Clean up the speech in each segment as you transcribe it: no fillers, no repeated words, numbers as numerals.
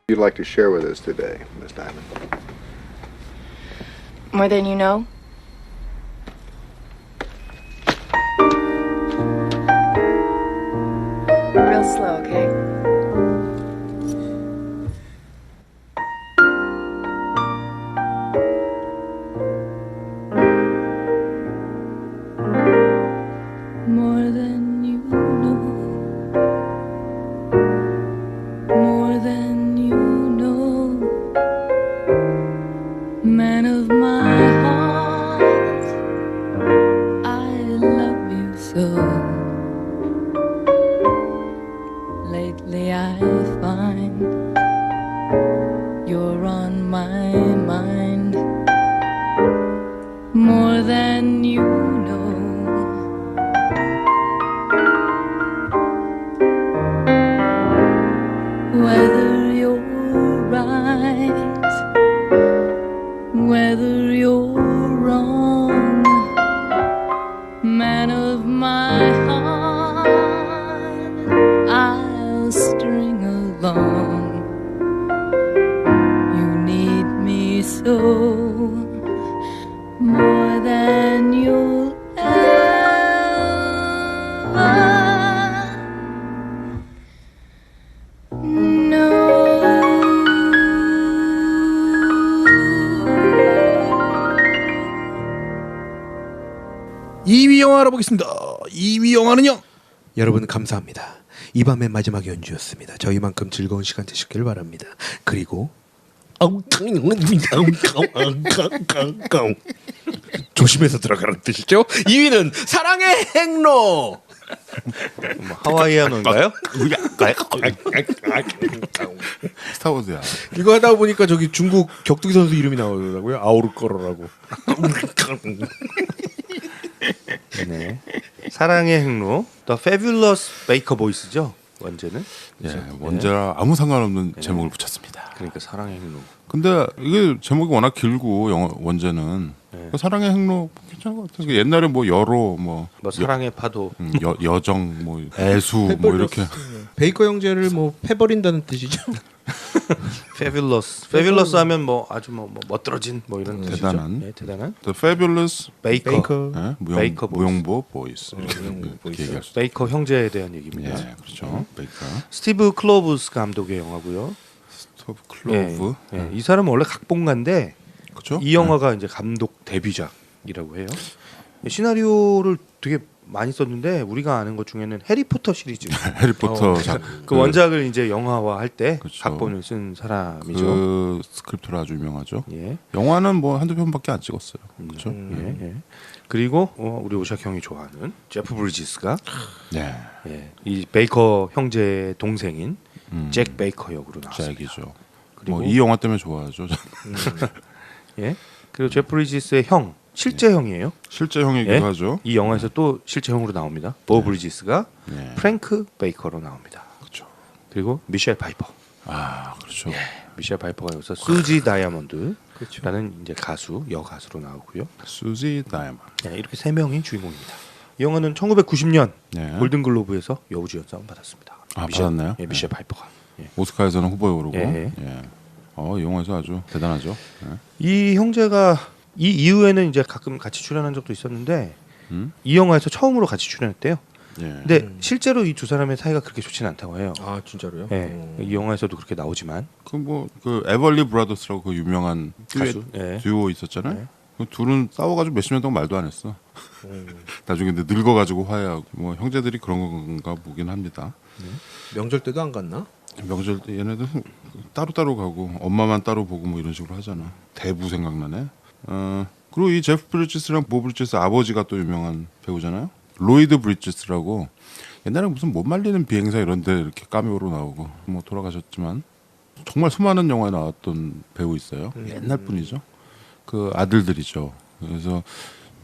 you'd like to share with us today, Miss Diamond? More than you know? Real slow, okay? More than you know, more than you know, man of my heart, I love you so. Lately I find you're on my mind, more than you know. Whether you're right, whether you're wrong, man of my heart, I'll string along. You need me so, more than you'll ever (2위) 영화 알아보겠습니다. 2위 영화는요. 여러분 감사합니다. 이 밤의 마지막 연주였습니다. 저희만큼 즐거운 시간 되시길 바랍니다. 그리고 조심해서 들어가라는 뜻이죠. 2위는 사랑의 행로. 하와이안인가요? 스타워즈야. 이거 하다 보니까 저기 중국 격투기 선수 이름이 나오더라고요. 아우르꺼러라고. 네. 사랑의 행로, The Fabulous Baker Boys죠. 원제는. 예, 원제랑 아무 상관없는 제목을 붙였습니다. 그러니까 사랑의 행로. 근데 이게 제목이 워낙 길고 원제는 사랑의 행로 괜찮은 것 같아요. 옛날에 뭐 여로 뭐 사랑의 파도, 여정 뭐 애수 뭐 이렇게 베이커 형제를 뭐 패버린다는 뜻이죠. Fabulous 하면 뭐 아주 뭐 멋들어진 뭐 이런 대단한. 뜻이죠. 대단한. The Fabulous Baker. 예? 베이커 무용보 보이스 이렇게 얘기할 수. 베이커 형제에 대한 얘기입니다. 예, 그렇죠. 베이커. 스티브 클로브스 감독의 영화고요. 스토브 클로브. 예, 이 사람은 원래 각본가인데 그렇죠? 이 영화가 이제 감독 데뷔작이라고 해요. 시나리오를 되게 많이 썼는데 우리가 아는 것 중에는 해리포터 시리즈. 해리포터 그 원작을 이제 영화화 할 때 그렇죠. 각본을 쓴 사람이죠. 그 스크립트로 아주 유명하죠. 예. 영화는 뭐 한두 편밖에 안 찍었어요. 그렇죠? 예. 그리고 우리 오샥 형이 좋아하는 제프 브리지스가 네. 예, 이 베이커 형제의 동생인 잭 베이커 역으로 나왔습니다. 잭이죠. 그리고 뭐 이 영화 때문에 좋아하죠. 예. 그리고 제프 브리지스의 형, 실제 형이에요. 실제 형이기도 예? 하죠. 이 영화에서 또 실제 형으로 나옵니다. 보 브리지스가 네. 프랭크 베이커로 나옵니다. 그렇죠. 그리고 미셸 파이퍼. 아, 그렇죠. 미셸 파이퍼가 여기서 수지 다이아몬드라는 이제 가수, 여가수로 나오고요. 수지 다이아몬드. 네, 이렇게 세 명이 주인공입니다. 이 영화는 1990년 네. 골든글로브에서 여우주연상 받았습니다. 아, 받았나요? 예, 미셸 파이퍼가. 예. 오스카에서는 후보에 오르고. 예. 예. 이 영화에서 아주 대단하죠. 예. 이 형제가 이 이후에는 이제 가끔 같이 출연한 적도 있었는데 이 영화에서 처음으로 같이 출연했대요. 예. 근데 실제로 이 두 사람의 사이가 그렇게 좋지는 않다고 해요. 아 진짜로요? 예, 이 영화에서도 그렇게 나오지만 그 에벌리 브라더스라고 그 유명한 가수, 듀오 있었잖아요. 네. 그 둘은 싸워가지고 몇십 년 동안 말도 안 했어. 나중에 근데 늙어가지고 화해하고 뭐 형제들이 그런 건가 보긴 합니다. 명절 때도 안 갔나? 명절 때 얘네들 따로 가고 엄마만 따로 보고 뭐 이런 식으로 하잖아. 대부 생각나네. 그리고 이 제프 브리지스랑 보 브리지스 아버지가 또 유명한 배우잖아요. 로이드 브리지스라고 옛날에 무슨 못 말리는 비행사 이런데 이렇게 카메오로 나오고 뭐 돌아가셨지만 정말 수많은 영화에 나왔던 배우 있어요. 옛날 분이죠. 그 아들들이죠. 그래서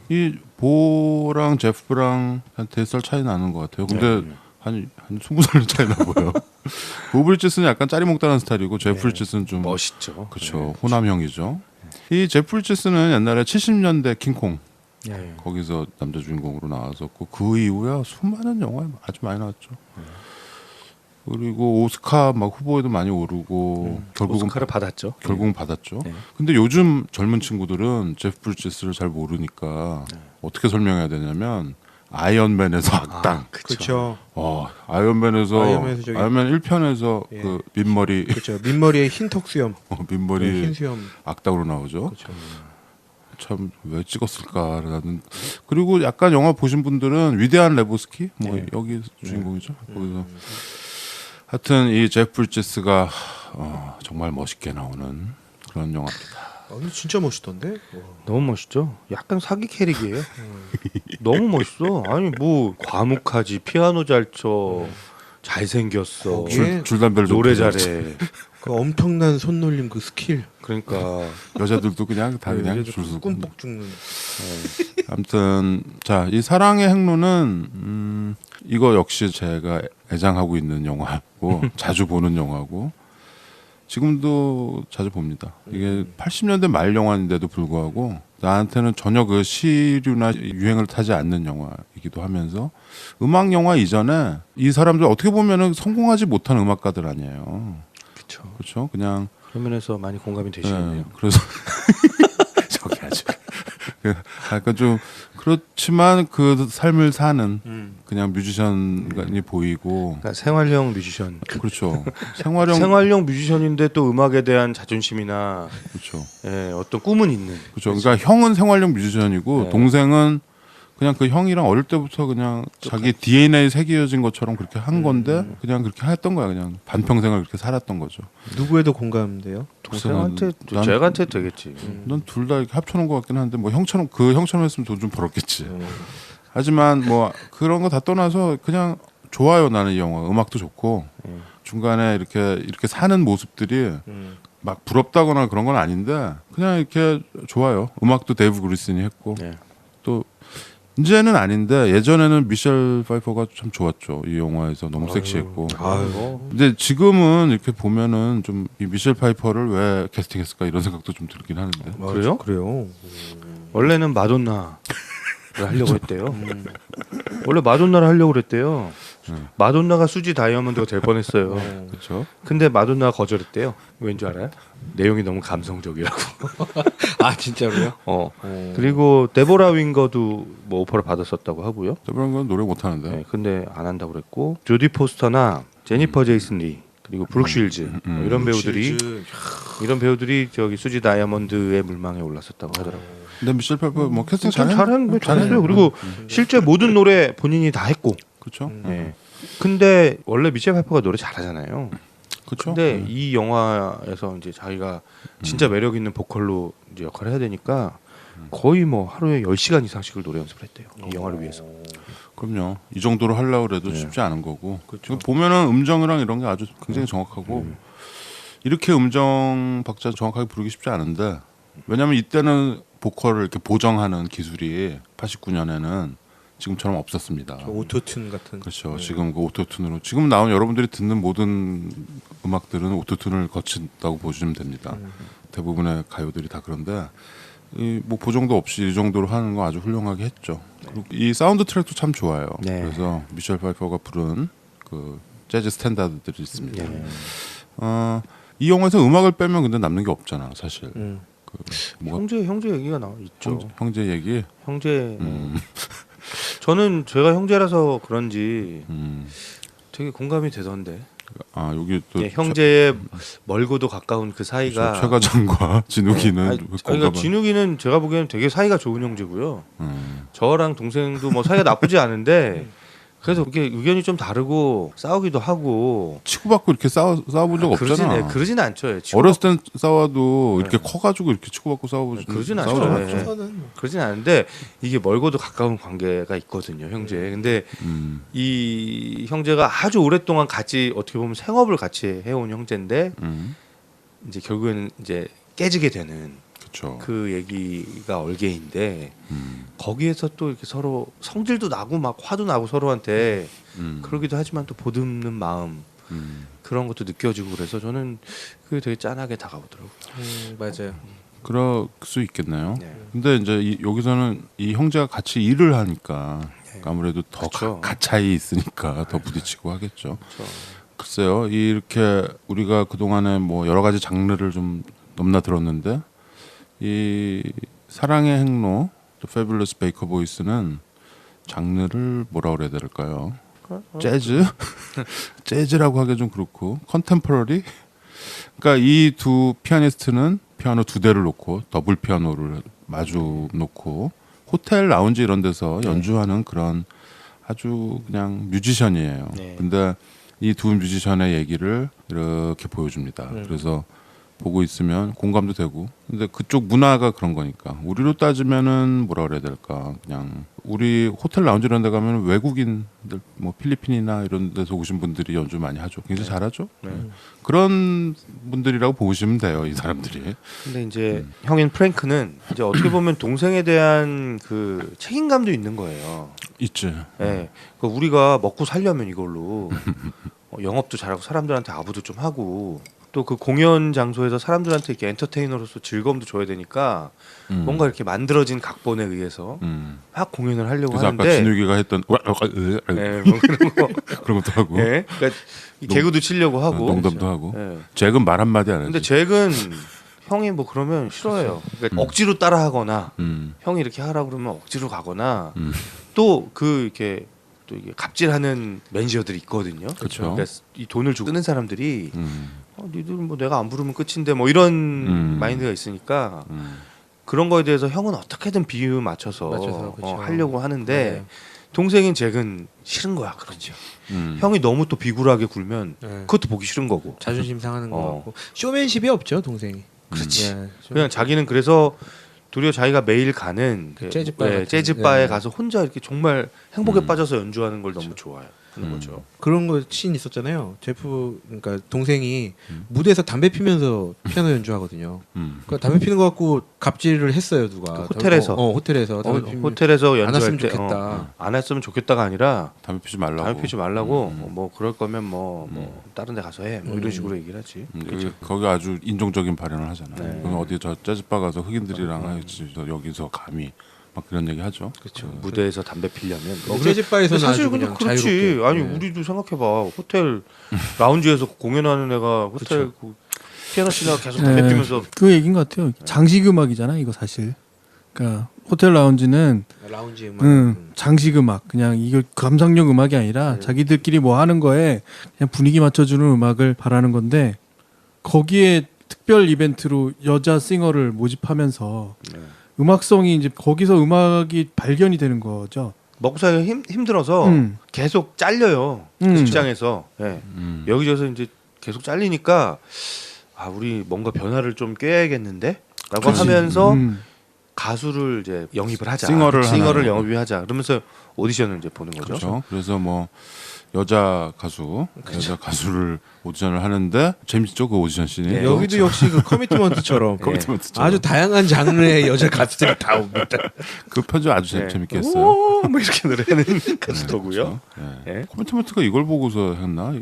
이 보랑 제프랑 한 4살 차이 나는 것 같아요. 근데 한 20살 차이 나 보여. 보 브리지스는 약간 짜리몽땅한 스타일이고 제프 브리지스는 좀 멋있죠. 그렇죠. 호남형이죠. 이 제프 브리지스는 옛날에 70년대 킹콩 거기서 남자 주인공으로 나왔었고 그 이후에 수많은 영화에 아주 많이 나왔죠. 그리고 오스카 막 후보에도 많이 오르고 결국은 오스카를 받았죠. 결국은 받았죠. 네. 근데 요즘 젊은 친구들은 제프 브리지스를 잘 모르니까 어떻게 설명해야 되냐면 아이언맨에서 악당. 그렇죠. 아이언맨에서 아이언맨에서 저기- 아이언맨 1편에서 예. 그 민머리 그렇죠. 민머리에 흰 턱수염, 민머리 흰 수염. 악당으로 나오죠. 그렇죠. 참 왜 찍었을까라는. 그리고 약간 영화 보신 분들은 위대한 레보스키 뭐 네. 여기 주인공이죠. 거기서 하여튼 이 제프 브리지스가 정말 멋있게 나오는 그런 영화입니다. 근데 진짜 멋있던데. 너무 멋있죠. 약간 사기 캐릭이에요. 너무 멋있어. 아니 뭐 과묵하지, 피아노 잘 쳐, 잘생겼어, 거기에 줄담배를 노래 좀 잘해. 그 엄청난 손놀림 그 스킬. 그러니까 여자들도 그냥 다 그냥 줄서 꿈뻑 죽는. 아무튼 자, 이 사랑의 행로는 이거 역시 제가 애장하고 있는 영화고 자주 보는 영화고 지금도 자주 봅니다. 이게 80년대 말 영화인데도 불구하고 나한테는 전혀 그 시류나 유행을 타지 않는 영화이기도 하면서 음악 영화 이전에 이 사람들 어떻게 보면은 성공하지 못한 음악가들 아니에요. 그렇죠. 그렇죠? 그냥 그런 면에서 많이 공감이 되시네요. 그래서 저기 아주 약간 좀 그렇지만 그 삶을 사는 그냥 뮤지션이 보이고 그러니까 생활형 뮤지션. 그렇죠. 생활형 생활형 뮤지션인데 또 음악에 대한 자존심이나 그렇죠. 어떤 꿈은 있는. 그렇죠. 그러니까 형은 생활형 뮤지션이고 네. 동생은 그냥 그 형이랑 어릴 때부터 그냥 자기 DNA에 새겨진 것처럼 그렇게 한 건데 그냥 그렇게 했던 거야. 그냥 반평생을 그렇게 살았던 거죠. 누구에도 공감돼요? 동생한테, 난- 제가한테 되겠지. 넌 둘 다 이렇게 합쳐놓은 것 같긴 한데 뭐 형처럼 그 형처럼 했으면 돈 좀 벌었겠지. 하지만 뭐 그런 거 다 떠나서 그냥 좋아요. 나는 이 영화 음악도 좋고 중간에 이렇게 사는 모습들이 막 부럽다거나 그런 건 아닌데 그냥 이렇게 좋아요. 음악도 데이브 그리슨이 했고 네. 또 이제는 아닌데 예전에는 미셸 파이퍼가 참 좋았죠. 이 영화에서 너무 섹시했고. 아이고. 근데 지금은 이렇게 보면은 좀 이 미셸 파이퍼를 왜 캐스팅했을까 이런 생각도 좀 들긴 하는데. 그래요? 그래요. 원래는 마돈나를 하려고 했대요. 원래 마돈나를 하려고 그랬대요. 마돈나가 수지 다이아몬드가 될 뻔했어요. 그렇죠. 근데 마돈나가 거절했대요. 왠지 알아요? 내용이 너무 감성적이라고. 아 진짜로요? 그리고 데보라 윙거도 뭐 오퍼를 받았었다고 하고요. 그런 건 노래 못 하는데. 네, 근데 안 한다고 그랬고 조디 포스터나 제니퍼 제이슨 리 그리고 브룩 쉴즈 뭐 이런 배우들이 저기 수지 다이아몬드의 물망에 올랐었다고 하더라고요. 근데 미셸 파이퍼 뭐 캐스팅 잘했어요. 그리고 실제 모든 노래 본인이 다 했고. 그렇죠. 예. 근데 원래 미셸 파이퍼가 노래 잘하잖아요. 그렇죠. 근데 이 영화에서 이제 자기가 진짜 매력 있는 보컬로 이제 역할을 해야 되니까 거의 뭐 하루에 10시간 이상씩을 노래 연습을 했대요. 이 영화를 위해서. 그럼요. 이 정도로 하려고 그래도 네. 쉽지 않은 거고. 지금 보면은 음정이랑 이런 게 아주 굉장히 정확하고 이렇게 음정 박자 정확하게 부르기 쉽지 않은데 왜냐하면 이때는 보컬을 이렇게 보정하는 기술이 89년에는 지금처럼 없었습니다. 오토튠 같은. 그렇죠. 지금 그 오토튠으로 지금 나온 여러분들이 듣는 모든 음악들은 오토튠을 거친다고 보시면 됩니다. 대부분의 가요들이 다 그런데 이 뭐 보정도 없이 이 정도로 하는 거 아주 훌륭하게 했죠. 그리고 이 사운드 트랙도 참 좋아요. 네. 그래서 미셸 파이퍼가 부른 그 재즈 스탠다드들이 있습니다. 네. 이 영화에서 음악을 빼면 근데 남는 게 없잖아, 사실. 그 뭐가 형제 얘기가 나와 있죠. 형제 얘기. 형제. 저는 제가 형제라서 그런지 되게 공감이 되던데. 아 여기 또 네, 형제의 멀고도 가까운 그 사이가. 최과장과 진욱이는 아니, 그러니까 진욱이는 제가 보기에는 되게 사이가 좋은 형제고요. 저랑 동생도 뭐 사이가 나쁘지 않은데 그래서 이게 의견이 좀 다르고 싸우기도 하고. 치고받고 이렇게 싸워본 적 없잖아. 그러진 않죠. 예, 어렸을 땐 싸워도 이렇게 커가지고 이렇게 치고받고 싸우고 그러진 싸우지 않죠. 않았죠. 예. 그러진 않은데 이게 멀고도 가까운 관계가 있거든요, 형제. 근데 이 형제가 아주 오랫동안 같이 어떻게 보면 생업을 같이 해온 형제인데 이제 결국에는 이제 깨지게 되는 그렇죠. 그 얘기가 얼개인데 거기에서 또 이렇게 서로 성질도 나고 막 화도 나고 서로한테 그러기도 하지만 또 보듬는 마음 그런 것도 느껴지고 그래서 저는 그게 되게 짠하게 다가오더라고요. 맞아요. 그럴 수 있겠네요. 네. 근데 이제 여기서는 이 형제가 같이 일을 하니까 아무래도 더 그렇죠. 가차이 있으니까 더 부딪히고 하겠죠. 그렇죠. 글쎄요, 이렇게 우리가 그 동안에 뭐 여러 가지 장르를 좀 넘나 들었는데 이 사랑의 행로, Fabulous Baker Boys는 장르를 뭐라 그래야 될까요? 재즈? 재즈라고 하기 좀 그렇고 컨템포러리? 그러니까 이 두 피아니스트는 피아노 두 대를 놓고 더블 피아노를 마주 놓고 호텔 라운지 이런 데서 연주하는 그런 아주 그냥 뮤지션이에요. 네. 근데 이 두 뮤지션의 얘기를 이렇게 보여줍니다. 그래서 보고 있으면 공감도 되고. 근데 그쪽 문화가 그런 거니까. 우리로 따지면은 뭐라 그래야 될까? 그냥 우리 호텔 라운지 이런 데 가면 외국인들 뭐 필리핀이나 이런 데서 오신 분들이 연주 많이 하죠. 굉장히 잘하죠. 그런 분들이라고 보시면 돼요, 이 사람들이. 근데 이제 형인 프랭크는 이제 어떻게 보면 동생에 대한 그 책임감도 있는 거예요. 있지. 예. 그러니까 우리가 먹고 살려면 이걸로 영업도 잘하고 사람들한테 아부도 좀 하고 또 그 공연 장소에서 사람들한테 이렇게 엔터테이너로서 즐거움도 줘야 되니까 뭔가 이렇게 만들어진 각본에 의해서 막 공연을 하려고 그래서 하는데 아까 진욱이가 했던 예, 뭐 그런 거 그런 것도 하고 예. 그러니까 이 개그도 치려고 하고 농담도 하고 예. 잭은 말 한마디 안 근데 하지. 잭은 형이 뭐 그러면 싫어해요. 그러니까 억지로 따라하거나 형이 이렇게 하라 그러면 억지로 가거나 또 그 이렇게 또 이게 갑질하는 매니저들이 있거든요. 그쵸. 그러니까 이 돈을 주고 쓰는 사람들이 니들 뭐 내가 안 부르면 끝인데 뭐 이런 마인드가 있으니까 그런 거에 대해서 형은 어떻게든 비유 맞춰서 그쵸. 하려고 하는데 네. 동생인 잭은 싫은 거야. 그렇죠. 형이 너무 또 비굴하게 굴면 네. 그것도 보기 싫은 거고. 자존심 상하는 거 어. 같고 쇼맨십이 없죠 동생이. 그렇지. 예, 그냥 자기는 그래서 도리어 자기가 매일 가는 그 재즈바 같은, 재즈바에 네. 가서 혼자 이렇게 정말 행복에 빠져서 연주하는 걸 너무 좋아해요. 하는 거죠. 그런 거 씬 있었잖아요. 제프 그러니까 동생이 무대에서 담배 피면서 피아노 연주하거든요. 그러니까 담배 피는 거 갖고 갑질을 했어요 누가. 그 호텔에서. 호텔에서 담배 피면 호텔에서 안 연주할 했으면 때 좋겠다. 안 했으면 좋겠다가 아니라 담배 피지 말라고. 담배 피지 말라고 뭐 그럴 거면 뭐 다른 데 가서 해. 뭐 이런 식으로 얘기를 하지. 거기 아주 인종적인 발언을 하잖아요. 네. 그럼 어디 저 재즈바 가서 흑인들이랑 하지 여기서 감히 막 그런 얘기 하죠. 그렇죠. 무대에서 담배 피려면 재즈바에서는 사실 아주 근데 그냥 그렇지. 자유롭게. 아니 네. 우리도 생각해봐. 호텔 라운지에서 공연하는 애가 호텔 그 피아노 치다가 계속 담배 네, 피면서 그 얘기인 것 같아요. 장식 음악이잖아 이거 사실. 그러니까 호텔 라운지는 라운지 음악. 장식 음악 그냥 이거 감상용 음악이 아니라 자기들끼리 뭐 하는 거에 그냥 분위기 맞춰주는 음악을 바라는 건데 거기에 특별 이벤트로 여자 싱어를 모집하면서 음악성이 이제 거기서 음악이 발견이 되는 거죠. 먹고 살기 힘들어서 계속 잘려요. 직장에서. 예. 여기저기서 이제 계속 잘리니까 아 우리 뭔가 변화를 좀 꾀야겠는데? 라고 하면서 가수를 이제 영입을 하자. 싱어를 하나. 영입하자. 그러면서 오디션을 이제 보는 거죠. 그렇죠. 그래서 뭐 여자 가수를 오디션을 하는데 재밌죠 그 오디션 씬이. 네. 여기도 역시 그 커미트먼트처럼 아주 다양한 장르의 여자 가수들이 다 옵니다. 그 편집 아주 네. 재밌게 했어요. 오, 뭐 이렇게 노래하는 가수더고요. 예. 코멘트먼트가 이걸 보고서 했나?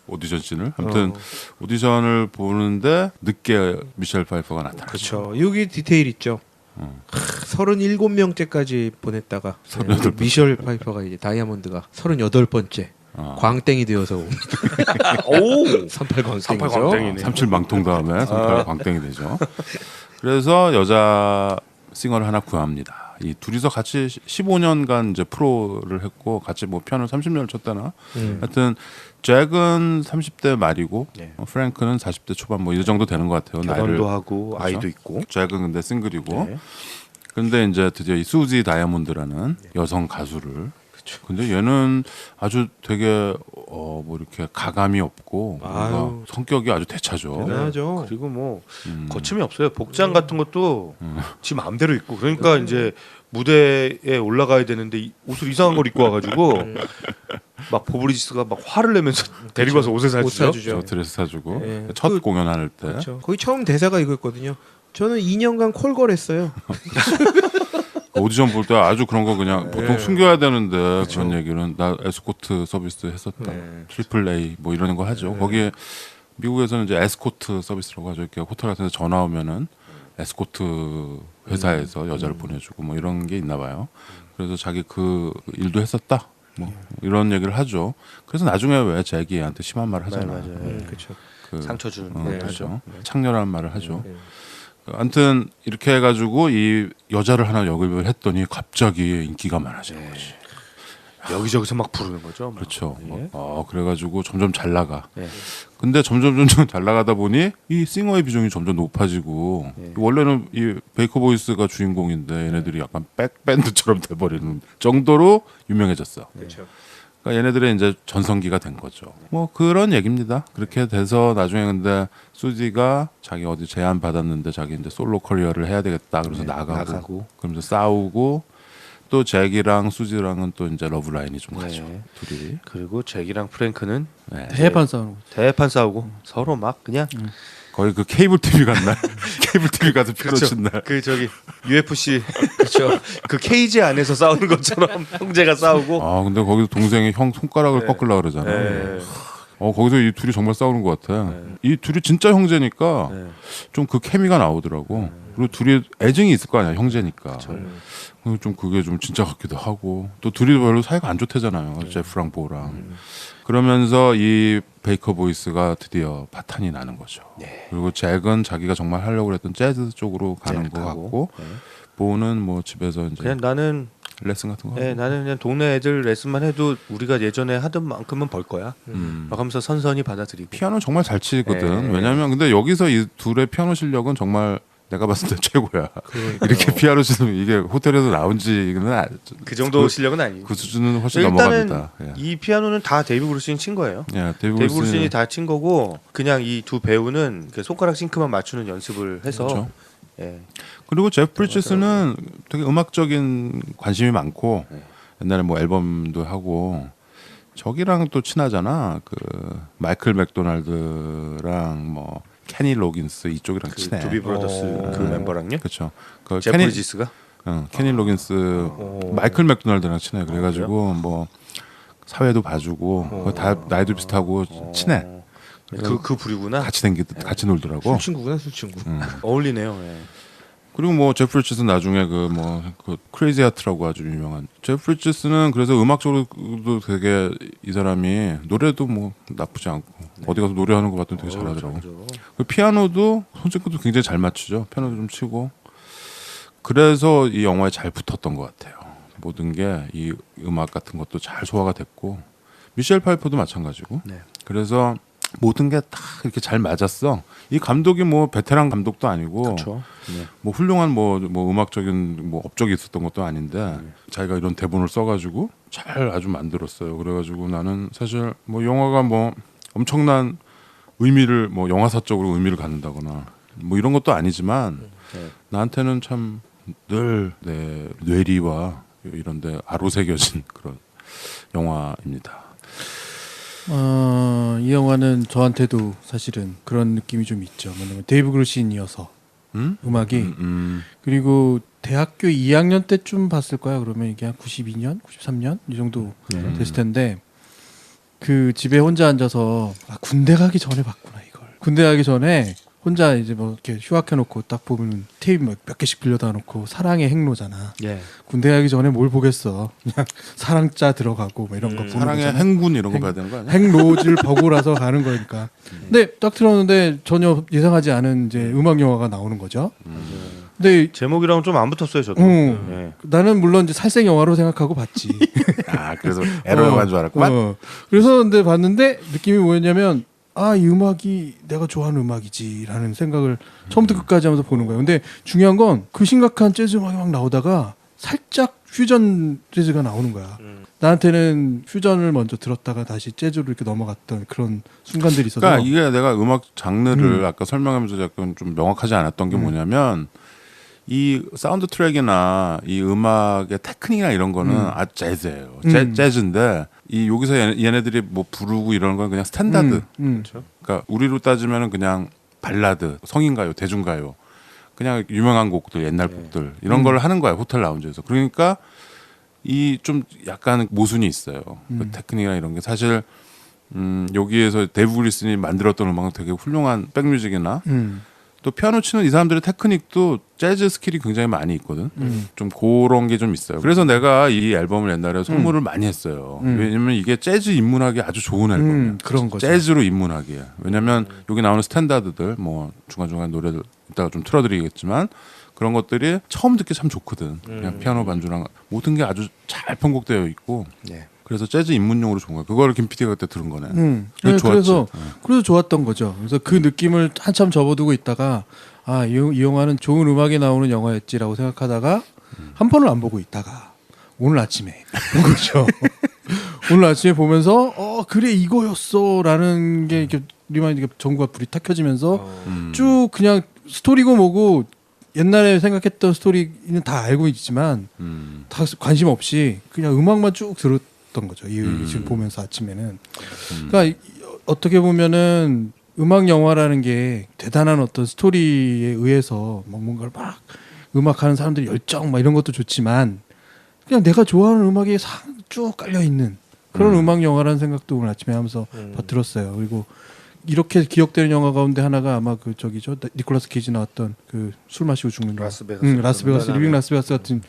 오디션 씬을. 아무튼 오디션을 보는데 늦게 미셸 파이퍼가 나타났죠. 그렇죠. 여기 디테일 있죠. 37명째까지 보냈다가 미셸 파이퍼가 이제 다이아몬드가 38번째 광땡이 되어서 옵니다. 오, 38 광땡이죠. 38 광땡이네. 37 망통 다음에 38 광땡이 되죠. 그래서 여자 싱어를 하나 구합니다. 이 둘이서 같이 15년간 이제 프로를 했고 같이 뭐 피아노 30년을 쳤다나. 하여튼 잭은 30대 말이고 네. 프랭크는 40대 초반 뭐 이 정도 되는 것 같아요. 결혼도 하고 그렇죠? 아이도 있고. 잭은 근데 싱글이고. 네. 근데 이제 드디어 이 수지 다이아몬드라는 여성 가수를. 근데 얘는 아주 되게 뭐 이렇게 가감이 없고 뭔가 성격이 아주 대차죠. 대단하죠. 그리고 뭐 거침이 없어요. 복장 같은 것도 지 마음대로 입고. 그러니까 이제 무대에 올라가야 되는데 옷을 이상한 걸 입고 와가지고 막 보브리지스가 막 화를 내면서 데리고 와서 옷을 옷 사주죠. 사주죠. 드레스 사주고 예. 첫 그- 공연할 때 그렇죠. 거의 처음 대사가 이거였거든요. 저는 2년간 콜걸했어요. 그 오디션 볼 때 아주 그런 거 그냥 보통 예. 숨겨야 되는데 그런 얘기는 나 에스코트 서비스 했었다. 네. 트리플 A 뭐 이런 거 하죠. 거기에 미국에서는 이제 에스코트 서비스라고 하죠. 이렇게 호텔 같은 데 전화 오면은 에스코트 회사에서 여자를 보내주고 뭐 이런 게 있나 봐요. 그래서 자기 그 일도 했었다. 뭐 이런 얘기를 하죠. 그래서 나중에 왜 잭이한테 심한 말을 하잖아요. 맞아요. 그렇죠. 그, 상처 주는 그렇죠. 창렬한 말을 하죠. 아무튼 이렇게 해가지고 이 여자를 하나 영입을 했더니 갑자기 인기가 많아지는 거지. 여기저기서 막 부르는 거죠. 막. 그렇죠. 예. 그래가지고 점점 잘 나가. 예. 근데 점점 잘 나가다 보니 이 싱어의 비중이 점점 높아지고 원래는 이 베이커 보이스가 주인공인데 얘네들이 약간 백밴드처럼 돼버리는 정도로 유명해졌어. 그렇죠. 그러니까 얘네들의 이제 전성기가 된 거죠. 뭐 그런 얘기입니다. 그렇게 돼서 나중에 근데 수지가 자기 어디 제안 받았는데 자기 이제 솔로 커리어를 해야 되겠다. 그래서 나가고 그러면서 싸우고 또 잭이랑 수지랑은 또 이제 러브 라인이 좀 가죠. 둘이. 그리고 잭이랑 프랭크는 대판 싸우는 거. 대판 싸우고 서로 막 그냥 거의 그 케이블 TV 간 날, 케이블 TV 가서 피로 친 날. 그 저기 UFC 그렇죠. 그 케이지 안에서 싸우는 것처럼 형제가 싸우고. 근데 거기서 동생이 형 손가락을 꺾으려고 그러잖아. 네. 거기서 이 둘이 정말 싸우는 것 같아. 이 둘이 진짜 형제니까 좀 그 케미가 나오더라고. 그리고 둘이 애증이 있을 거 아니야, 형제니까. 좀 그게 좀 진짜 같기도 하고 또 둘이 별로 사이가 안 좋대잖아요. 제프랑 보랑. 그러면서 이 베이커 보이스가 드디어 파탄이 나는 거죠. 그리고 잭은 자기가 정말 하려고 했던 재즈 쪽으로 가는 것 같고 보는 뭐 집에서 이제 그냥 나는 레슨 같은 거. 나는 그냥 동네 애들 레슨만 해도 우리가 예전에 하던 만큼은 벌 거야. 막 하면서 선선히 받아들이고. 피아노 정말 잘 치거든. 왜냐하면 근데 여기서 이 둘의 피아노 실력은 정말 내가 봤을 때 최고야. 이렇게 피아노 치면 이게 호텔에서 나온 지는 그 정도 실력은 아니고. 그 수준은 훨씬 일단은 넘어갑니다. 이 피아노는 다 데이비 그루신이 친 거예요. 데이비 데이비 그루신이 다 친 거고 그냥 이 두 배우는 손가락 싱크만 맞추는 연습을 해서. 그렇죠. 예. 그리고 제프 브리지스는 되게 음악적인 관심이 많고 옛날에 뭐 앨범도 하고 저기랑 또 친하잖아. 그 마이클 맥도날드랑 뭐 케니 로긴스 이쪽이랑 친해. 두비 브라더스 그 멤버랑요? 그렇죠. 그 제프 브리지스가? 케니 로긴스, 마이클 맥도날드랑 친해. 그래가지고 뭐 사회도 봐주고 다 나이도 비슷하고 친해. 그 부류구나. 같이 놀더라고. 술 친구구나 술 친구. 어울리네요. 예. 그리고 뭐 제프 브리지스는 나중에 그 크레이지 하트라고 아주 유명한 제프 브리지스는 그래서 음악적으로도 되게 이 사람이 노래도 뭐 나쁘지 않고 어디 가서 노래하는 거 봤더니 되게 잘하더라고. 그 피아노도 손짓도 굉장히 잘 맞추죠. 피아노도 좀 치고. 그래서 이 영화에 잘 붙었던 것 같아요. 모든 게 이 음악 같은 것도 잘 소화가 됐고 미셸 파이퍼도 마찬가지고. 그래서 모든 게 다 이렇게 잘 맞았어. 이 감독이 뭐 베테랑 감독도 아니고 그렇죠. 뭐 훌륭한 뭐 음악적인 뭐 업적이 있었던 것도 아닌데 자기가 이런 대본을 써가지고 잘 아주 만들었어요. 그래가지고 나는 사실 뭐 영화가 뭐 엄청난 의미를 뭐 영화사적으로 의미를 갖는다거나 뭐 이런 것도 아니지만 나한테는 참 늘 내 뇌리와 이런데 아로새겨진 그런 영화입니다. 이 영화는 저한테도 사실은 그런 느낌이 좀 있죠. 왜냐면 데이브 그루신이어서 음악이 그리고 대학교 2학년 때쯤 봤을 거야. 그러면 이게 한 92년, 93년 이 정도 됐을 텐데 그 집에 혼자 앉아서 군대 가기 전에 봤구나 이걸. 군대 가기 전에 혼자 이제 뭐 이렇게 휴학해놓고 딱 보면 테이프 몇 개씩 빌려다 놓고 사랑의 행로잖아. 예. 군대 가기 전에 뭘 보겠어. 그냥 사랑자 들어가고 뭐 이런 거 보는 사랑의 거잖아. 행군 이런 거 봐야 되는 거 아니야? 행로즈를 보고라서 가는 거니까. 근데 딱 들었는데 전혀 예상하지 않은 이제 음악 영화가 나오는 거죠. 근데 제목이랑은 좀 안 붙었어요, 저도. 예. 나는 물론 이제 살생 영화로 생각하고 봤지. 그래서 에러 영화인 줄 알았구만. 그래서 근데 봤는데 느낌이 뭐였냐면 이 음악이 내가 좋아하는 음악이지라는 생각을 처음부터 끝까지 하면서 보는 거예요. 근데 중요한 건 그 심각한 재즈 음악이 막 나오다가 살짝 퓨전 재즈가 나오는 거야. 나한테는 퓨전을 먼저 들었다가 다시 재즈로 이렇게 넘어갔던 그런 순간들이 있어서. 그러니까 이게 내가 음악 장르를 아까 설명하면서 약간 좀 명확하지 않았던 게 뭐냐면 이 사운드 트랙이나 이 음악의 테크닉이나 이런 거는 아주 재즈예요. 재즈인데 이 여기서 얘네들이 뭐 부르고 이런 건 그냥 스탠다드. 그렇죠. 그러니까 우리로 따지면은 그냥 발라드, 성인가요, 대중가요. 그냥 유명한 곡들, 옛날 곡들 이런 걸 하는 거야 호텔 라운지에서. 그러니까 이 좀 약간 모순이 있어요. 그 테크닉이나 이런 게 사실 여기에서 데이브 그리슨이 만들었던 음악은 되게 훌륭한 백뮤직이나 또 피아노 치는 이 사람들의 테크닉도 재즈 스킬이 굉장히 많이 있거든. 좀 그런 게 좀 있어요. 그래서 내가 이 앨범을 옛날에 선물을 많이 했어요. 왜냐면 이게 재즈 입문하기 아주 좋은 앨범이야. 그런 거죠. 재즈로 입문하기에. 왜냐면 여기 나오는 스탠다드들 뭐 중간중간 노래들 이따가 좀 틀어드리겠지만 그런 것들이 처음 듣기 참 좋거든. 그냥 피아노 반주랑 모든 게 아주 잘 편곡되어 있고. 네. 그래서 재즈 입문용으로 좋은 거야. 그거를 김 PD가 그때 들은 거네. 네, 그게 좋았지. 그래서 좋았던 거죠. 그래서 그 느낌을 한참 접어두고 있다가 이 영화는 좋은 음악이 나오는 영화였지라고 생각하다가 한 번을 안 보고 있다가 오늘 아침에 본 거죠. 오늘 아침에 보면서 그래 이거였어라는 게 이렇게 리마인드가 전구가 불이 탁 켜지면서 쭉 그냥 스토리고 뭐고 옛날에 생각했던 스토리는 다 알고 있지만 다 관심 없이 그냥 음악만 쭉 들었던 거죠. 지금 보면서 아침에는. 그러니까 어떻게 보면은 음악 영화라는 게 대단한 어떤 스토리에 의해서 막 뭔가를 막 음악하는 사람들이 열정 막 이런 것도 좋지만 그냥 내가 좋아하는 음악이 쭉 깔려 있는 그런 음악 영화라는 생각도 오늘 아침에 하면서 들었어요. 그리고 이렇게 기억되는 영화 가운데 하나가 아마 그 저기죠 니콜라스 케이지 나왔던 그 술 마시고 죽는 영화. 라스베가스 리빙 라스베가스 같은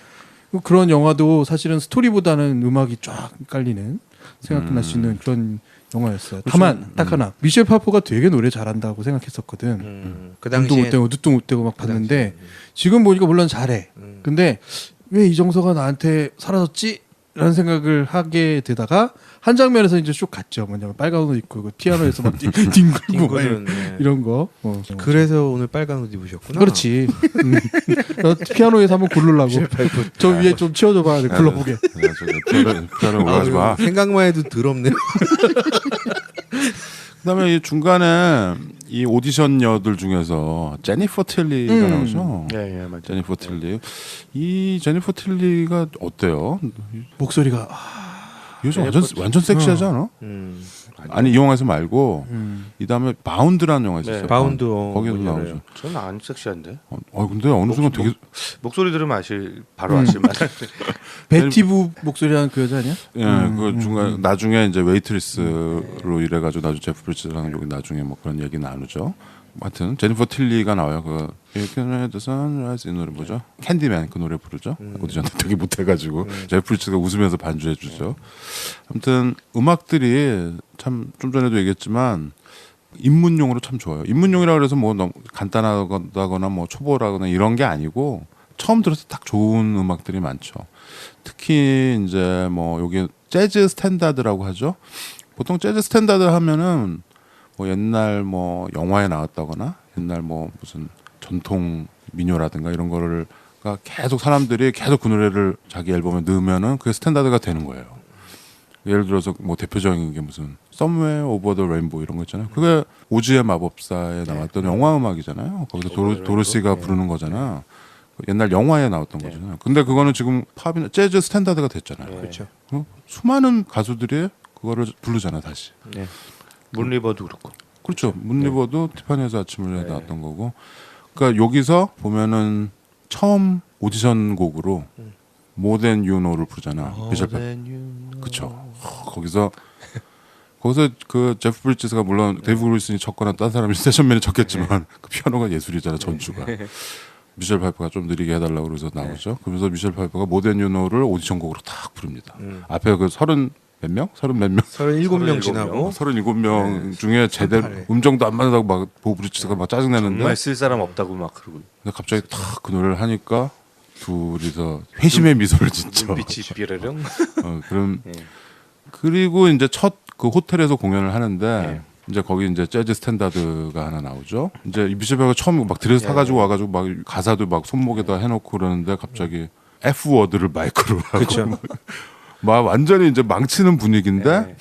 그런 영화도 사실은 스토리보다는 음악이 쫙 깔리는 생각날 수 있는 그런 영화였어요. 다만 딱 하나 미셸 파퍼가 되게 노래 잘한다고 생각했었거든. 그 눈도 당시에 못 떼고 눈도 못 떼고 막 봤는데 지금 보니까 물론 잘해. 근데 왜 이정서가 나한테 사라졌지? 라는 생각을 하게 되다가 한 장면에서 이제 쭉 갔죠. 뭐냐면 빨간 옷 입고 그 피아노에서 막 뒹굴고 막 이런 거. 그래서 오늘 빨간 옷 입으셨구나. 그렇지. 너 피아노에서 한번 고르려고. 저 위에 좀 치워줘봐. 굴러보게. 피아노 올라가지 마. 생각만 해도 더럽네요. 그다음에 이 중간에 이 오디션 여들 중에서 제니퍼 틸리가 나오죠. 네, 맞아요. 제니퍼 틸리. 이 제니퍼 틸리가 어때요? 목소리가 요즘 완전 섹시하지 않아? 아니 이 영화에서 말고 이 다음에 바운드라는 영화 있었어요. 바운드 거기도 나오죠. 저는 안 섹시한데. 근데 어느 순간 되게 목소리 들으면 바로 아실 만한. 베티브 목소리라는 그 여자 아니야? 예, 그 중간 나중에 이제 웨이트리스로 일해가지고 나중에 제프 브리츠랑 여기 나중에 뭐 그런 얘기 나누죠. 하여튼 제니퍼 틸리가 나와요. 그 You Can Read the Sunrise 이 노래 뭐죠? 캔디맨 그 노래 부르죠. 오디션 되게 못해가지고 제프 브리츠가 웃으면서 반주해주죠. 아무튼 음악들이 참 좀 전에도 얘기했지만 입문용으로 참 좋아요. 입문용이라 그래서 뭐 너무 간단하거나 뭐 초보라거나 이런 게 아니고 처음 들어서 딱 좋은 음악들이 많죠. 특히 이제 뭐 여기 재즈 스탠다드라고 하죠. 보통 재즈 스탠다드 하면은 뭐 옛날 뭐 영화에 나왔다거나 옛날 뭐 무슨 전통 민요라든가 이런 거를 계속 사람들이 계속 그 노래를 자기 앨범에 넣으면은 그게 스탠다드가 되는 거예요. 예를 들어서 뭐 대표적인 게 무슨 Somewhere Over the Rainbow 이런 거 있잖아요. 그게 오즈의 마법사에 나왔던 영화 음악이잖아요. 거기서 도로시가 부르는 거잖아. 옛날 영화에 나왔던 거잖아요. 근데 그거는 지금 팝이나 재즈 스탠다드가 됐잖아요. 그렇죠. 수많은 가수들이 그거를 부르잖아 다시. 네. 문리버도 그렇고. 그렇죠. 문리버도 티파니에서 아침을 나왔던 거고. 그러니까 여기서 보면은 처음 오디션 곡으로 More Than You Know를 부르잖아. 그렇죠. 거기서 그 제프 브리츠가 물론 데이브 그루슨이 쳤거나 딴 사람이 세션맨이 쳤겠지만 그 피아노가 예술이잖아. 전주가. 미셸 파이퍼가 좀 느리게 해달라고 그래서 나오죠. 그러면서 미셸 파이퍼가 More Than You Know를 오디션 곡으로 딱 부릅니다. 앞에 그 30 몇 명? 37명 지나고 37명 중에 제대로 음정도 안 맞는다고 막 보브리츠가 막 짜증내는데 정말 쓸 사람 없다고 막 그러고. 근데 갑자기 딱 그 노래를 하니까 둘이서 회심의 미소를 짓죠. 눈빛이 삐르릉. 그럼 그리고 이제 첫 그 호텔에서 공연을 하는데 이제 거기 이제 재즈 스탠다드가 하나 나오죠. 이제 미셸 파이퍼가 처음 막 드레스 사가지고 와가지고 막 가사도 막 손목에다 해놓고 그러는데 갑자기 F 워드를 마이크로 하고 막 완전히 이제 망치는 분위기인데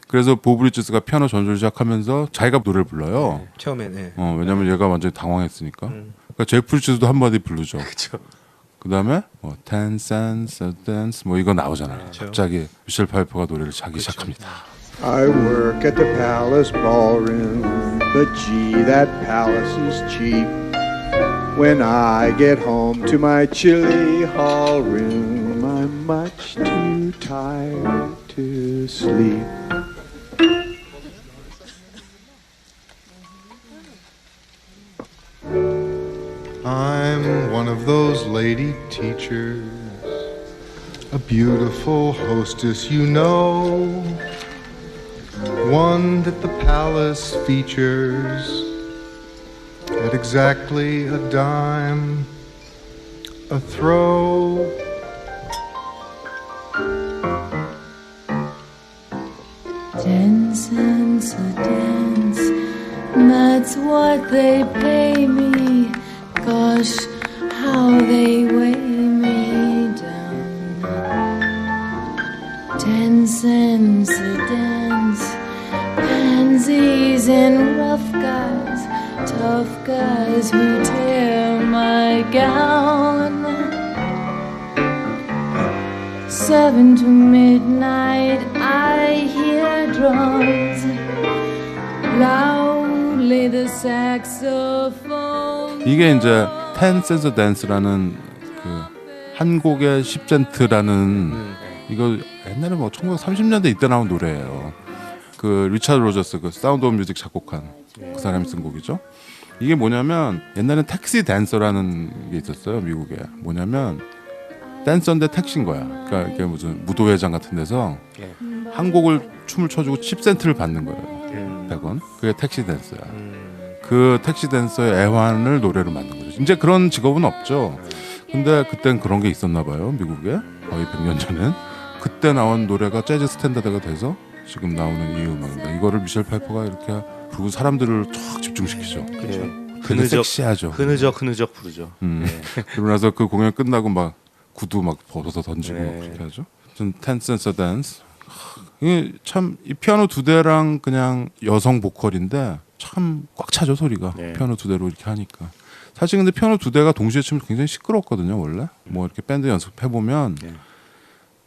그래서 보브리츠가 피아노 전주를 시작하면서 자기가 노래를 불러요. 처음에는. 왜냐면 얘가 완전히 당황했으니까. 그러니까 제프 브리츠도 한마디 부르죠. 그렇죠. 그다음에 뭐 Dance and Dance 뭐 이거 나오잖아요. 갑자기 미셸 파이퍼가 노래를 하기 시작합니다. I work at the Palace Ballroom, but gee, that palace is cheap. When I get home to my chilly hall room, I'm much too tired to sleep. of those lady teachers, a beautiful hostess, you know, one that the palace features at exactly a dime a throw. Cents a dance, that's what they pay me. Gosh, how they weigh me down. 10 cents a dance, pansies and rough guys, tough guys who tear my gown. 7 to midnight, I hear drums. Loudly the saxophone. 이게 이제 10 Cents a Dance라는 그 한 곡에 10센트라는 이거 옛날에 뭐 1930년대 이때 나온 노래예요. 그 리차드 로저스 그 사운드 오브 뮤직 작곡한 그 사람이 쓴 곡이죠. 이게 뭐냐면 옛날엔 택시 댄서라는 게 있었어요. 미국에. 뭐냐면 댄서인데 택시인 거야. 그러니까 이게 무슨 무도회장 같은 데서 한 곡을 춤을 춰주고 10센트를 받는 거예요. 100원. 그게 택시 댄서야. 그 택시 댄서의 애환을 노래로 만든 거죠. 이제 그런 직업은 없죠. 근데 그땐 그런 게 있었나 봐요. 미국에. 거의 100년 전엔. 그때 나온 노래가 재즈 스탠다드가 돼서 지금 나오는 이 음악입니다. 이거를 미셸 파이퍼가 이렇게 부르고 사람들을 쫙 집중시키죠. 그렇죠. 되게 섹시하죠. 흐느적 부르죠. 그러고 나서 그 공연 끝나고 막 구두 막 벗어서 던지고 네. 그렇게 하죠. 전 10 Cents a Dance. 이게 참 이 피아노 두 대랑 그냥 여성 보컬인데 참 꽉 차죠 소리가. 네. 피아노 두 대로 이렇게 하니까. 사실 근데 피아노 두 대가 동시에 치면 굉장히 시끄럽거든요 원래. 뭐 이렇게 밴드 연습해 보면 네.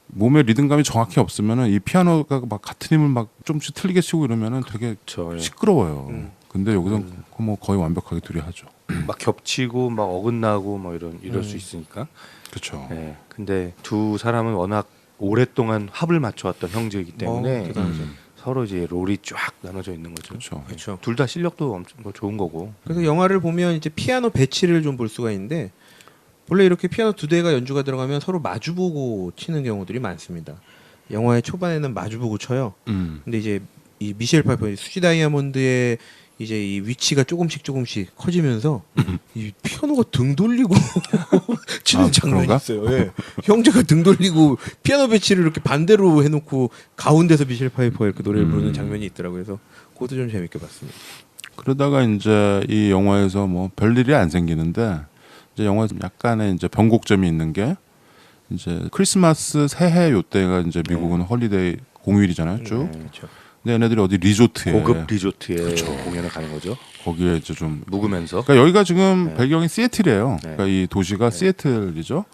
몸의 리듬감이 정확히 없으면은 이 피아노가 막 같은 힘을 막 좀씩 틀리게 치고 이러면은 되게 그렇죠. 예. 시끄러워요. 근데 여기서 뭐 거의 완벽하게 둘이 하죠. 막 겹치고 막 어긋나고 뭐 이럴 수 있으니까. 그렇죠. 네. 근데 두 사람은 워낙 오랫동안 합을 맞춰왔던 형제이기 때문에 서로 이제 롤이 쫙 나눠져 있는 거죠. 그렇죠. 그렇죠. 둘 다 실력도 엄청 뭐 좋은 거고. 그래서 영화를 보면 이제 피아노 배치를 좀 볼 수가 있는데 원래 이렇게 피아노 두 대가 연주가 들어가면 서로 마주보고 치는 경우들이 많습니다. 영화의 초반에는 마주보고 쳐요. 근데 이제 이 미셸 파이퍼 수지 다이아몬드의 이제 이 위치가 조금씩 커지면서 이 피아노가 등 돌리고 치는 장면이 그런가? 있어요. 예. 형제가 등 돌리고 피아노 배치를 이렇게 반대로 해놓고 가운데서 미셸 파이퍼가 이렇게 노래를 부르는 장면이 있더라고요. 그래서 그것도 좀 재밌게 봤습니다. 그러다가 이제 이 영화에서 뭐 별일이 안 생기는데 이제 영화에서 약간의 이제 변곡점이 있는 게 이제 크리스마스 새해 요때가 이제 미국은 홀리데이 공휴일이잖아요 쭉. 그렇죠. 근데 얘네들이 어디 리조트에 고급 리조트에 공연을 가는 거죠. 거기에 이제 좀 묵으면서. 그러니까 여기가 지금 배경이 시애틀이에요. 네. 그러니까 이 도시가 시애틀이죠.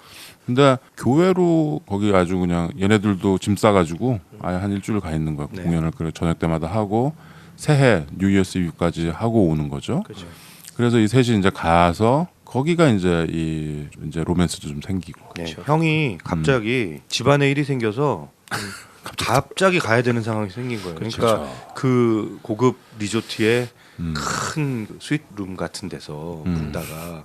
근데 교회로 거기 아주 그냥 얘네들도 짐 싸가지고 아예 한 일주일 가 있는 거야. 네. 공연을 그 저녁 때마다 하고 새해 뉴이어스 이브까지 하고 오는 거죠. 그렇죠. 그래서 이 셋이 이제 가서 거기가 이제 이제 로맨스도 좀 생기고. 네. 형이 갑자기 집안에 일이 생겨서 갑자기 가야 되는 상황이 생긴 거예요. 그러니까 그 고급 리조트에 큰 스윗룸 같은 데서 묵다가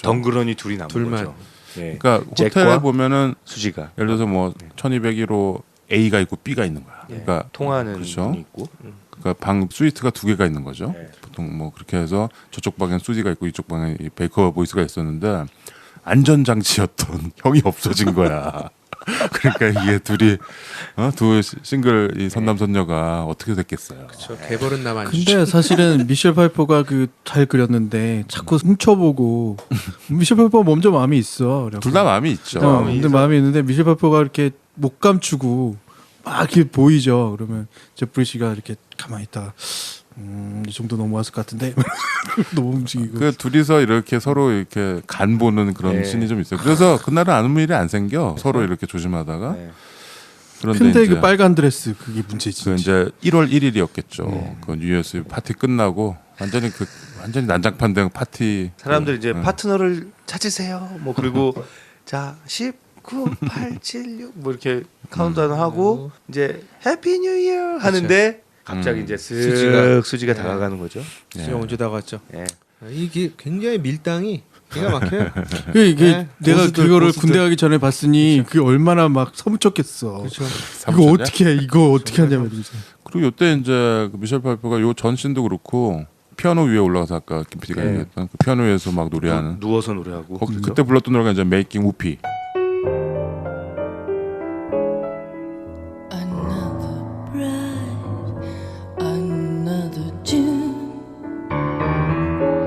덩그러니 둘이 남은 둘만. 거죠. 네. 그러니까 잭과 호텔에 보면은 수지가 예를 들어서 뭐 1201호 A가 있고 B가 있는 거야. 그러니까 통화하는 그렇죠. 분이 있고. 그러니까 방 스위트가 두 개가 있는 거죠. 네. 보통 뭐 그렇게 해서 저쪽 방엔 수지가 있고 이쪽 방에 이 베이커 보이스가 있었는데 안전장치였던 형이 없어진 거야. 그러니까 이게 둘이 두 싱글 이 선남선녀가 어떻게 됐겠어요. 저 개벌은 남 안 주죠. 근데 사실은 미셸 파이퍼가 그 잘 그렸는데 자꾸 훔쳐보고 미셸 파이퍼가 먼저 마음이 있어. 둘 다 마음이 있죠. 근데 마음이 있는데 미셸 파이퍼가 이렇게 못 감추고 막 이렇게 보이죠. 그러면 제프리 씨가 이렇게 가만히 있다가 이 정도 넘어왔을 것 같은데 너무 움직이고. 그 둘이서 이렇게 서로 이렇게 간 보는 그런 네. 신이 좀 있어요. 그래서 그날은 아무 일이 안 생겨. 서로 이렇게 조심하다가. 네. 그런데 근데 이제 그 빨간 드레스 그게 문제지. 그 이제 1월 1일이었겠죠. 그 뉴이어스 파티 끝나고 완전히 난장판된 파티. 사람들이 이제 파트너를 찾으세요. 뭐 그리고 자 10, 9, 8, 7, 6 뭐 이렇게 카운트다운 하고 이제 해피 뉴 이어 하는데 갑자기 이제 쓱 수지가 다가가는 거죠. 진짜 언제 다 갔죠. 예. 이게 굉장히 밀당이 기가 막혀요. 이게 네, 내가 고수들, 그거를 고수들. 군대 가기 전에 봤으니 그게 얼마나 막 서무쳤겠어. 그렇죠. 이거 어떻게 해? 이거 어떻게 하냐면 이제. 그리고 요때 이제 그 미셸 파이퍼가 요 전 씬도 그렇고 피아노 위에 올라가서 아까 김 PD가 네. 얘기했던 그 피아노 위에서 막 노래하는 누워서 노래하고 거기 그죠? 그때 불렀던 노래가 이제 Making Whoopie. Another bride, another June,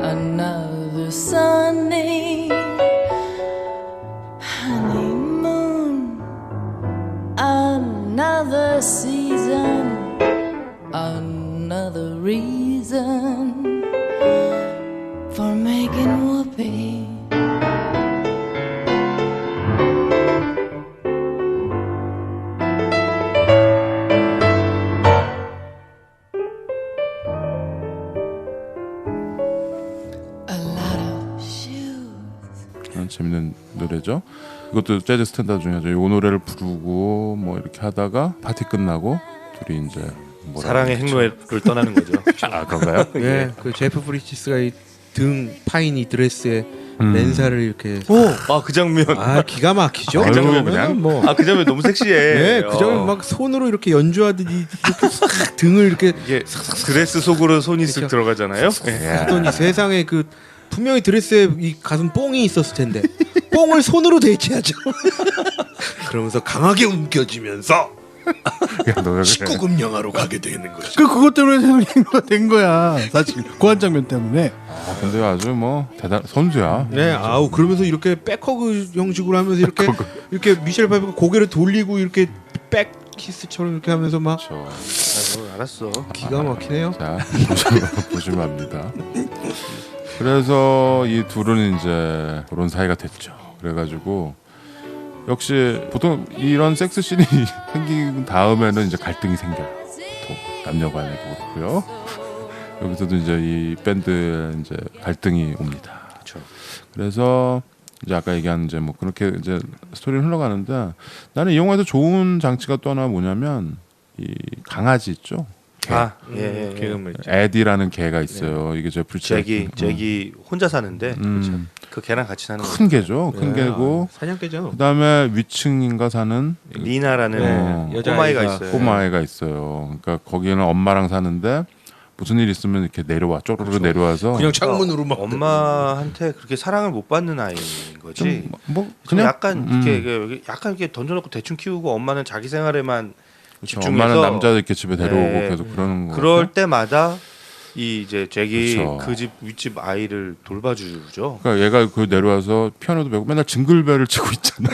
another sunny honeymoon, another season, another reason for making whoopee. A lot of shoes. 재밌는 노래죠. 이것도 재즈 스탠다드 중에 이 노래를 부르고 뭐 이렇게 하다가 파티 끝나고 둘이 이제 뭐라 사랑의 그러겠죠. 행로를 떠나는 거죠. 아 그런가요? 예, 그 제프 브리치스가 이 등 파인 이 드레스에 음. 맨살을 이렇게 그 장면. 아 기가 막히죠. 그 장면 그냥 뭐 그 장면 너무 섹시해. 네, 그 장면 막 손으로 이렇게 연주하듯이 이렇게 싹 등을 이렇게 이게 드레스 속으로 손이 쓱 그렇죠. 들어가잖아요. 하더니 세상에 그 분명히 드레스에 이 가슴 뽕이 있었을 텐데 뽕을 손으로 대체하죠. 그러면서 강하게 움켜쥐면서 야, 노래를 19금 영화로 가게 되는 거죠. 그것 때문에 행로가 된 거야. 사실 고한 장면 때문에. 아, 근데 아주 뭐 대단 선수야. 네, 아우 그러면서 이렇게 백허그 형식으로 하면서 이렇게 미셸 파이브가 고개를 돌리고 이렇게 백 키스처럼 이렇게 하면서 막 그렇죠. 알았어. 기가 막히네요. 자 보시면 압니다. 그래서 이 둘은 이제 그런 사이가 됐죠. 그래가지고 역시 보통 이런 섹스 씬이 생긴 다음에는 이제 갈등이 생겨요. 보통 남녀간에도 그렇고요. 여기서도 이제 이 밴드 이제 갈등이 옵니다. 그렇죠. 그래서 이제 아까 얘기한 이제 뭐 그렇게 이제 스토리는 흘러가는데 나는 이 영화에서 좋은 장치가 또 하나 뭐냐면 이 강아지 있죠. 개. 예. 개그물. 에디라는 개가 있어요. 이게 저 잭이 혼자 사는데 그 개랑 같이 사는 큰 개죠. 큰 네, 개고 사냥개죠. 그다음에 위층인가 사는 리나라는 네, 꼬마아이가 있어요. 꼬마아이가 있어요. 그러니까 거기는 엄마랑 사는데 무슨 일 있으면 이렇게 내려와 쪼르르 내려와서 그냥 창문으로 막 엄마한테 그렇게 사랑을 못 받는 아이인 거지. 뭐 좀 그냥 약간 이렇게 던져놓고 대충 키우고 엄마는 자기 생활에만 그렇죠. 집중해서 엄마는 남자들 이렇게 집에 데려오고 네. 계속 그러는 거. 그럴 때마다 이 이제 잭이 그렇죠. 그 집 윗집 아이를 돌봐주죠. 그러니까 얘가 그 내려와서 피아노도 배우고 맨날 징글벨을 치고 있잖아.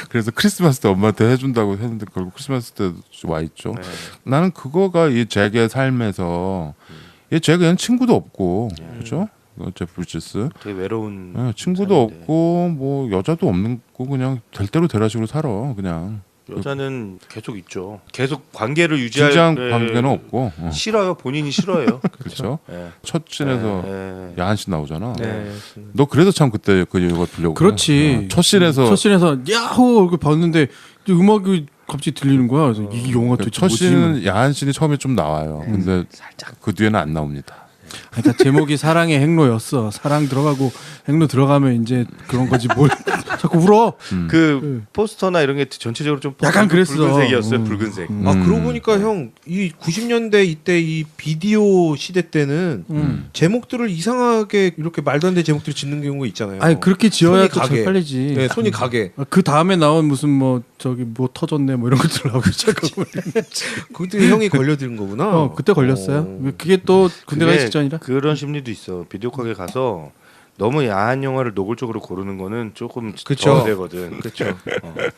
그래서 크리스마스 때 엄마한테 해준다고 했는데 결국 크리스마스 때 와 있죠. 네. 나는 그거가 이 잭의 삶에서 얘 잭은 친구도 없고 그렇죠? 제프 브리치스 되게 외로운 친구도 삶인데. 없고 뭐 여자도 없는 거 그냥 될 대로 되라식으로 살아 그냥 여자는 계속 있죠. 계속 관계를 유지할 진지한 관계는 없고 싫어요. 본인이 싫어요. 그렇죠. 예. 첫 씬에서 예. 야한 씬 나오잖아. 네. 너 그래서 참 그때 그 이거 보려고 그렇지. 첫 씬에서 야호 이렇게 봤는데 음악이 갑자기 들리는 거야. 그래서 이 영화 도대체 첫 뭐지? 씬은 야한 씬이 처음에 좀 나와요. 근데 살짝 그 뒤에는 안 나옵니다. 그러니까 제목이 사랑의 행로였어. 사랑 들어가고 행로 들어가면 이제 그런 거지 뭘 자꾸 울어. 그 포스터나 이런 게 전체적으로 좀 약간 그랬어. 붉은색이었어요. 붉은색. 아 그러고 보니까 형 이 90년대 이때 이 비디오 시대 때는 제목들을 이상하게 이렇게 말도 안 되는 제목들을 짓는 경우가 있잖아요. 아니 그렇게 지어야 손이 또 잘 가게. 팔리지. 네, 손이 가게. 그 다음에 나온 무슨 뭐 저기 뭐 터졌네 뭐 이런 것들 나오기 시작하고. 그때 형이 걸려드는 거구나. 그때 걸렸어요. 그게 또 군대 가기 그게 직전이라. 그런 심리도 있어. 비디오 가게 가서 너무 야한 영화를 노골적으로 고르는 거는 조금 그쵸. 되거든. 그렇죠.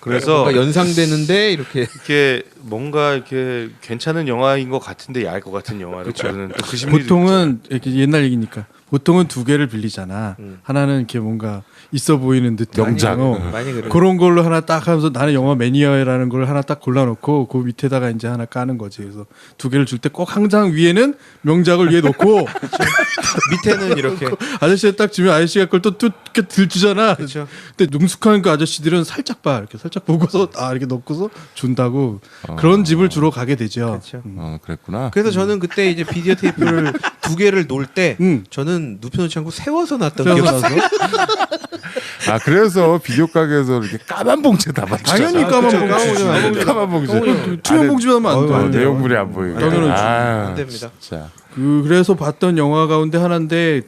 그래서 뭔가 연상되는데 이렇게 이렇게 뭔가 이렇게 괜찮은 영화인 것 같은데 야할 것 같은 영화를 고르는 또그 심리도 보통은 이렇게 옛날 얘기니까 보통은 두 개를 빌리잖아. 하나는 이렇게 뭔가 있어 보이는 듯 명작. 많이 그래. 그런 걸로 하나 딱 하면서 나는 영화 매니아라는 걸 하나 딱 골라놓고 그 밑에다가 이제 하나 까는 거지. 그래서 두 개를 줄 때 꼭 한 장 위에는 명작을 위에 놓고 밑에는 이렇게 아저씨가 딱 주면 아저씨가 그걸 또 이렇게 들주잖아. 그렇죠. 근데 능숙한 그 아저씨들은 살짝 봐. 이렇게 살짝 보고서 이렇게 넣고서 준다고 그런 집을 주로 가게 되죠. 그렇죠. 그랬구나. 그래서 저는 그때 이제 비디오 테이프를 두 개를 놓을 때 응. 저는 눕혀놓지 않고 세워서 놨던 세워서 기억이 나서 아 그래서 비디오 가게에서 이렇게 까만 봉지에 담아주잖아. 당연히 까만 그쵸, 봉지. 까만 봉지. 투명 봉지만 하면 안 돼. 어, 내용물이 안 보이고. 당연하지. 안 됩니다. 자, 그래서 봤던 영화 가운데 하나인데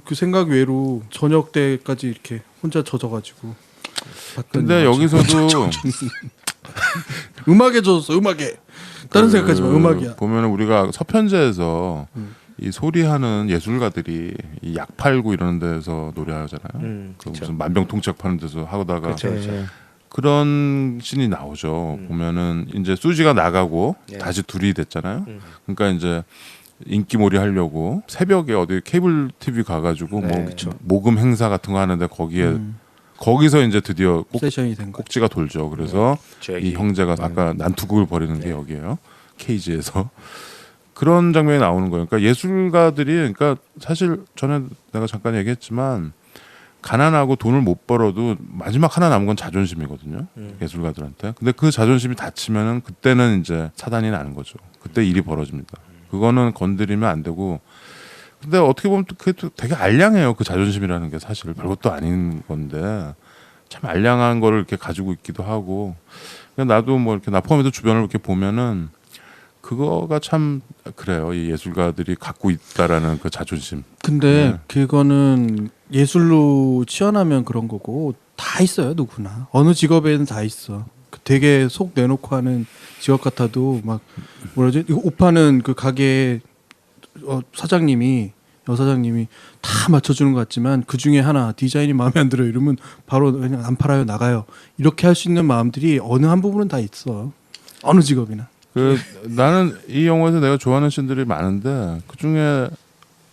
그 생각 외로 저녁 때까지 이렇게 혼자 젖어가지고 봤던 근데 영화죠. 여기서도 음악에 젖었어. 음악에 다른 생각하지 마. 음악이야. 보면 우리가 서편제에서 이 소리하는 예술가들이 이 약 팔고 이런 데서 노래하잖아요. 그 무슨 만병통치약 파는 데서 하다가 그렇죠. 그런 씬이 나오죠. 보면은 이제 수지가 나가고 네. 다시 둘이 됐잖아요. 그러니까 이제 인기몰이 하려고 새벽에 어디 케이블 TV 가가지고 뭐 모금 행사 같은 거 하는데 거기에 거기서 이제 드디어 세션이 된 거. 꼭지가 돌죠. 그래서 제기. 이 형제가 아까 난투극을 벌이는 게 여기에요. 케이지에서 그런 장면이 나오는 거예요. 그러니까 예술가들이 그러니까 사실 전에 내가 잠깐 얘기했지만 가난하고 돈을 못 벌어도 마지막 하나 남은 건 자존심이거든요. 예술가들한테. 근데 그 자존심이 다치면은 그때는 이제 차단이 나는 거죠. 그때 일이 벌어집니다. 그거는 건드리면 안 되고. 근데 어떻게 보면 또 그게 또 되게 알량해요. 그 자존심이라는 게 사실 별것도 아닌 건데 참 알량한 거를 이렇게 가지고 있기도 하고. 그러니까 나도 뭐 이렇게 나 포함해서 주변을 이렇게 보면은 그거가 참 그래요. 이 예술가들이 갖고 있다라는 그 자존심. 근데 네. 그거는 예술로 치환하면 그런 거고 다 있어요. 누구나 어느 직업에는 다 있어. 되게 속 내놓고 하는 직업 같아도 막 뭐라지? 이거 옷 파는 그 가게 사장님이 여사장님이 다 맞춰주는 것 같지만 그 중에 하나 디자인이 마음에 안 들어요. 이러면 바로 그냥 안 팔아요. 나가요. 이렇게 할 수 있는 마음들이 어느 한 부분은 다 있어. 어느 직업이나. 그 나는 이 영화에서 내가 좋아하는 씬들이 많은데 그 중에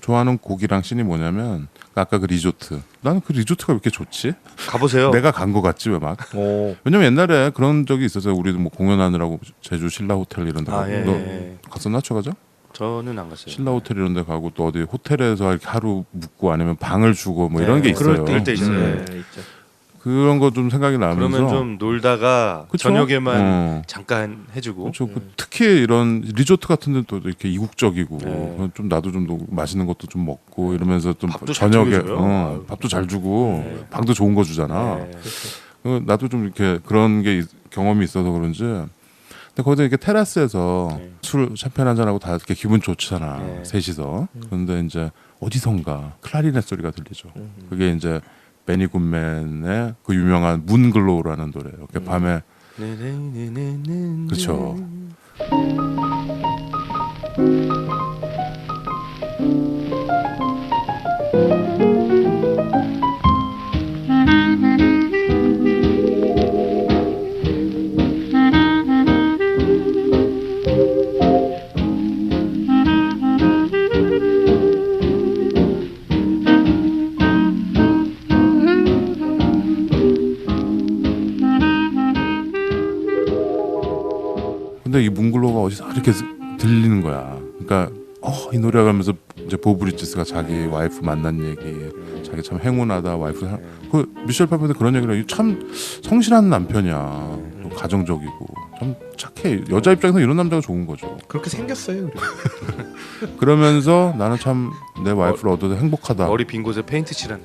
좋아하는 곡이랑 씬이 뭐냐면 아까 그 리조트. 나는 그 리조트가 왜 이렇게 좋지? 가보세요. 내가 간 거 같지 왜 막? 오. 왜냐면 옛날에 그런 적이 있었어요. 우리도 뭐 공연하느라고 제주 신라 호텔 이런 데 가고. 예, 너 예. 갔었나 초가죠? 저는 안 갔어요. 신라 호텔 이런 데 가고 또 어디 호텔에서 이렇게 하루 묵고 아니면 방을 주고 뭐 이런 게 있어요. 그럴 때 있어요. 네, 있죠. 그런 거 좀 생각이 나면서 그러면 좀 놀다가 그쵸? 저녁에만 잠깐 해주고. 그렇죠. 특히 이런 리조트 같은 데는 또 이렇게 이국적이고 네. 좀 나도 좀 맛있는 것도 좀 먹고 이러면서 좀 밥도 잘 저녁에 챙겨줘요. 아유. 밥도 잘 주고 네. 방도 좋은 거 주잖아. 네. 나도 좀 이렇게 그런 게 경험이 있어서 그런지. 근데 거기서 이렇게 테라스에서 네. 술 샴페인 한잔 하고 다 이렇게 기분 좋잖아. 네. 셋이서. 그런데 이제 어디선가 클라리넷 소리가 들리죠. 그게 이제 베니 굿맨의 그 유명한 문글로우라는 노래예요. 그 밤에 그렇죠. 근데 이 문글로가 어디서 이렇게 들리는 거야. 그러니까 이 노래가 가면서 이제 보브리지스가 자기 와이프 만난 얘기, 자기 참 행운하다 와이프. 그 미셸 파이퍼도 그런 얘기를 해요. 참 성실한 남편이야. 또 가정적이고 참 착해. 여자 입장에서 이런 남자가 좋은 거죠. 그렇게 생겼어요. 그리고. 그러면서 나는 참 내 와이프를 얻어서 행복하다. 머리 빈 곳에 페인트 칠하는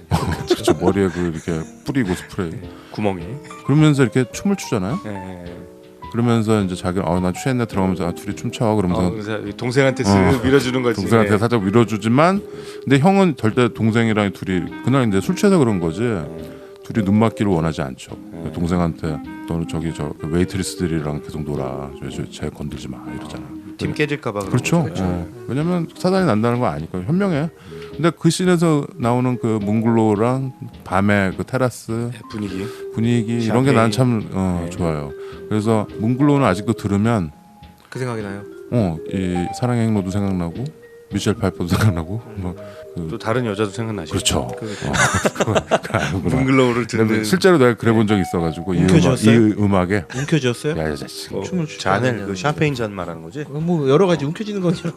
그렇죠. 머리에 그 이렇게 뿌리고 스프레이. 구멍이. 그러면서 이렇게 춤을 추잖아요. 네. 그러면서 이제 자기는 나 취했네 들어가면서 둘이 춤춰 그러면서 그래서 동생한테 쓱 밀어주는 거지. 동생한테 네. 살짝 밀어주지만 근데 형은 절대 동생이랑 둘이 그날 이제 술 취해서 그런 거지 둘이 눈 맞기를 원하지 않죠. 동생한테 너는 저기 저 웨이트리스들이랑 계속 놀아. 쟤 건들지 마 이러잖아. 팀 깨질까봐. 그렇죠. 왜냐면 사단이 난다는 거 아니까 현명해. 근데 그 씬에서 나오는 그 문글로랑 밤의 그 테라스 분위기 이런 게 난 참 좋아요. 그래서 문글로는 아직도 들으면 그 생각이 나요. 이 사랑의 행로도 생각나고 미셸 파이퍼도 생각나고 또 다른 여자도 생각나시죠. 그렇죠. 문글로우를 듣는. 실제로 내가 그래 본 적이 있어가지고 이 음악에 움켜쥐었어요? 야야 자식. 춤을 추지 잔을 않았냐는 그 샴페인 잔 말하는 거지. 뭐 여러 가지 움켜쥐는 거니까.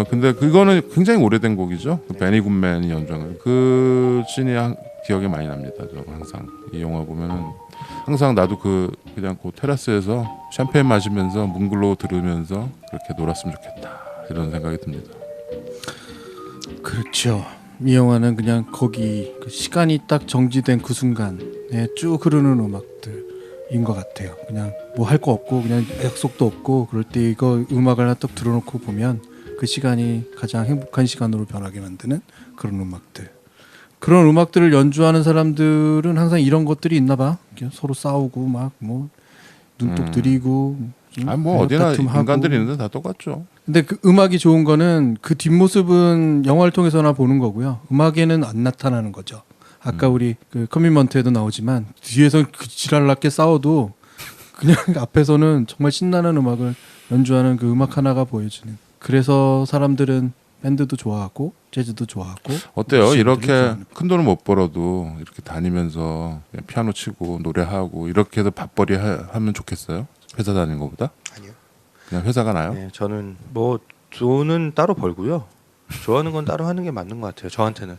근데 그거는 굉장히 오래된 곡이죠. 그 베니 굿맨이 연주한 그 씬이 기억에 많이 납니다. 저 항상 이 영화 보면은 항상 나도 그냥 그 테라스에서 샴페인 마시면서 문글로우 들으면서 그렇게 놀았으면 좋겠다 이런 생각이 듭니다. 그렇죠. 이 영화는 그냥 거기 그 시간이 딱 정지된 그 순간에 쭉 흐르는 음악들인 것 같아요. 그냥 뭐 할 거 없고 그냥 약속도 없고 그럴 때 이거 음악을 하나 딱 들어놓고 보면 그 시간이 가장 행복한 시간으로 변하게 만드는 그런 음악들. 그런 음악들을 연주하는 사람들은 항상 이런 것들이 있나 봐. 서로 싸우고 막 뭐 눈독 들이고 뭐 어디나 다툼하고. 인간들이 있는데 다 똑같죠. 근데 그 음악이 좋은 거는 그 뒷모습은 영화를 통해서나 보는 거고요. 음악에는 안 나타나는 거죠. 아까 우리 그 커미먼트에도 나오지만 뒤에서 그 지랄났게 싸워도 그냥 앞에서는 정말 신나는 음악을 연주하는 그 음악 하나가 보여주는. 그래서 사람들은 밴드도 좋아하고 재즈도 좋아하고. 어때요? 뮤지션들이 이렇게 좋아하는. 큰 돈을 못 벌어도 이렇게 다니면서 그냥 피아노 치고 노래하고 이렇게 해서 밥벌이 하면 좋겠어요? 회사 다니는 것보다? 아니요. 그냥 회사가 나요? 네, 저는 뭐 돈은 따로 벌고요. 좋아하는 건 따로 하는 게 맞는 것 같아요. 저한테는.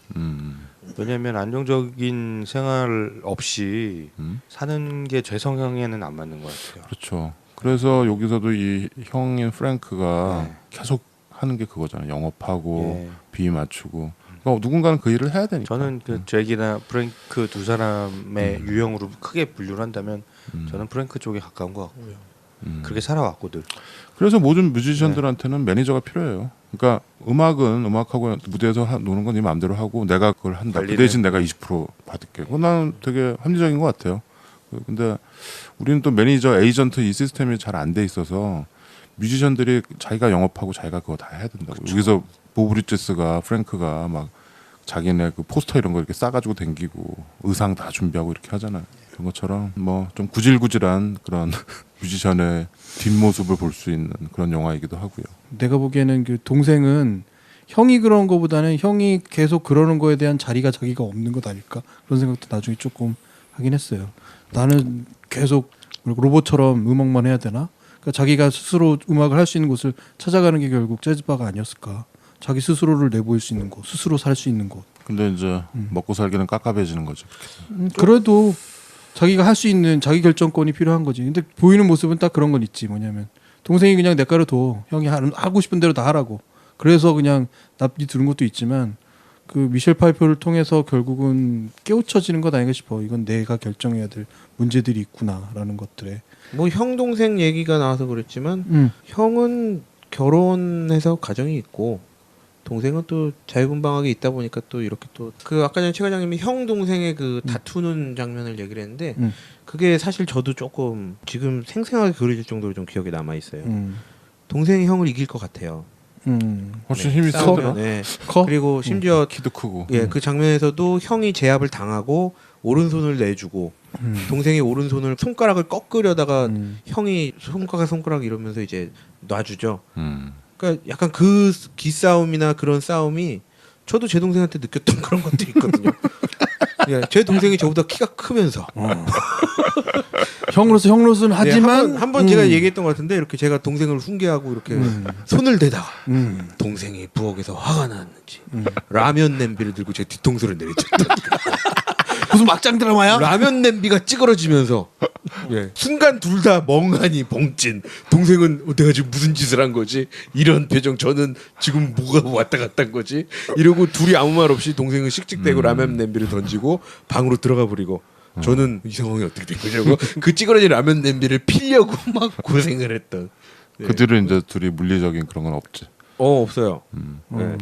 왜냐하면 안정적인 생활 없이 사는 게 제 성향에는 안 맞는 것 같아요. 그렇죠. 그래서 여기서도 이 형인 프랭크가 네. 계속 하는 게 그거잖아요. 영업하고 예. 비 맞추고. 그러니까 누군가는 그 일을 해야 되니까. 저는 그 잭이나 프랭크 두 사람의 유형으로 크게 분류를 한다면 저는 프랭크 쪽에 가까운 것 같고요. 그렇게 살아왔거든. 그래서 모든 뮤지션들한테는 매니저가 필요해요. 그러니까 음악은 음악하고 무대에서 노는 건 네 마음대로 하고 내가 그걸 한다. 그 관리는- 대신 내가 20% 받을게. 그건 나는 되게 합리적인 것 같아요. 근데 우리는 또 매니저, 에이전트 이 시스템이 잘 안 돼 있어서 뮤지션들이 자기가 영업하고 자기가 그거 다 해야 된다고. 여기서 보브리제스가 프랭크가 막 자기네 그 포스터 이런 거 이렇게 싸가지고 댕기고 의상 다 준비하고 이렇게 하잖아요. 그런 것처럼 뭐 좀 구질구질한 그런 뮤지션의 뒷모습을 볼 수 있는 그런 영화이기도 하고요. 내가 보기에는 그 동생은 형이 그런 거보다는 형이 계속 그러는 거에 대한 자리가 자기가 없는 것 아닐까 그런 생각도 나중에 조금 하긴 했어요. 나는 계속 로봇처럼 음악만 해야 되나? 그러니까 자기가 스스로 음악을 할 수 있는 곳을 찾아가는 게 결국 재즈바가 아니었을까? 자기 스스로를 내보일 수 있는 곳, 스스로 살 수 있는 곳. 근데 이제 먹고 살기는 깝깝해지는 거죠. 그래도 자기가 할 수 있는 자기 결정권이 필요한 거지. 근데 보이는 모습은 딱 그런 건 있지. 뭐냐면 동생이 그냥 내 거를 둬. 형이 하고 싶은 대로 다 하라고. 그래서 그냥 납기 두는 것도 있지만 그 미셸 파이퍼를 통해서 결국은 깨우쳐지는 것 아닌가 싶어. 이건 내가 결정해야 될 문제들이 있구나라는 것들에. 뭐 형 동생 얘기가 나와서 그랬지만 형은 결혼해서 가정이 있고 동생은 또 자유분방하게 있다 보니까 또 이렇게 또 그 아까 전에 최 과장님이 형 동생의 그 다투는 장면을 얘기를 했는데 그게 사실 저도 조금 지금 생생하게 그려질 정도로 좀 기억에 남아 있어요. 동생이 형을 이길 것 같아요. 훨씬 힘이 싸우면, 세더라. 네. 커? 그리고 심지어 키도 크고. 예, 그 장면에서도 형이 제압을 당하고 오른손을 내주고 동생이 오른손을 손가락을 꺾으려다가 형이 손가락 이러면서 이제 놔주죠. 그러니까 약간 그 기싸움이나 그런 싸움이 저도 제 동생한테 느꼈던 그런 것들이 있거든요. 예, 제 동생이 저보다 키가 크면서 형으로서는 하지만 한번 제가 얘기했던 것 같은데 이렇게 제가 동생을 훈계하고 이렇게 손을 대다가 동생이 부엌에서 화가 났는지 라면 냄비를 들고 제 뒤통수를 내리쳤다. 무슨 막장 드라마야? 라면 냄비가 찌그러지면서 예. 순간 둘 다 멍하니 벙찐. 동생은 내가 지금 무슨 짓을 한 거지? 이런 표정. 저는 지금 뭐가 왔다 갔다 한 거지? 이러고 둘이 아무 말 없이 동생은 씩씩대고 라면 냄비를 던지고 방으로 들어가 버리고 저는 이 상황이 어떻게 된 거냐고 그 찌그러진 라면 냄비를 피려고 막 고생을 했던. 네. 그 뒤로 이제 둘이 물리적인 그런 건 없지. 없어요.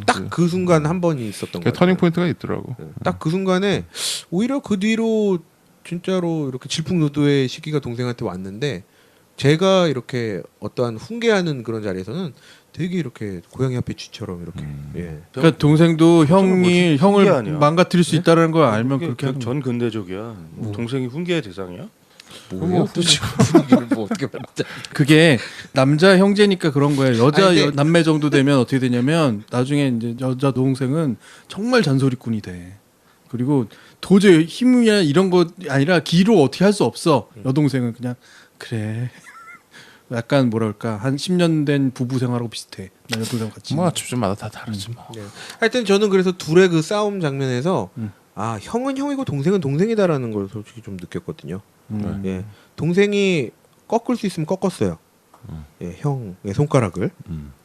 딱 그 순간 한 번이 있었던 그 거예요. 터닝 포인트가 있더라고. 딱 그 순간에 오히려 그 뒤로 진짜로 이렇게 질풍노도의 시기가 동생한테 왔는데 제가 이렇게 어떠한 훈계하는 그런 자리에서는 되게 이렇게 고양이 앞에 쥐처럼 이렇게 예. 그러니까 동생도 형이 훈계 형을 아니야? 망가뜨릴 수 있다는 걸 알면 그게 그렇게 하는 거야. 전 근대적이야. 동생이 훈계의 대상이야? 뭐예요? 또 지금 분위기를 뭐 어떻게 만들자. 그게 남자 형제니까 그런 거예요. 여자 아니, 근데- 남매 정도 되면 어떻게 되냐면 나중에 이제 여자 동생은 정말 잔소리꾼이 돼. 그리고 도저히 힘이나 이런 거 아니라 기로 어떻게 할 수 없어. 여동생은 그냥 그래. 약간 뭐랄까 한 10년 된 부부 생활하고 비슷해. 나 여동생 같이. 뭐 집집마다 다 다르지 뭐. 네. 하여튼 저는 그래서 둘의 그 싸움 장면에서 아 형은 형이고 동생은 동생이다라는 걸 솔직히 좀 느꼈거든요. 예. 동생이 꺾을 수 있으면 꺾었어요. 예, 형의 손가락을.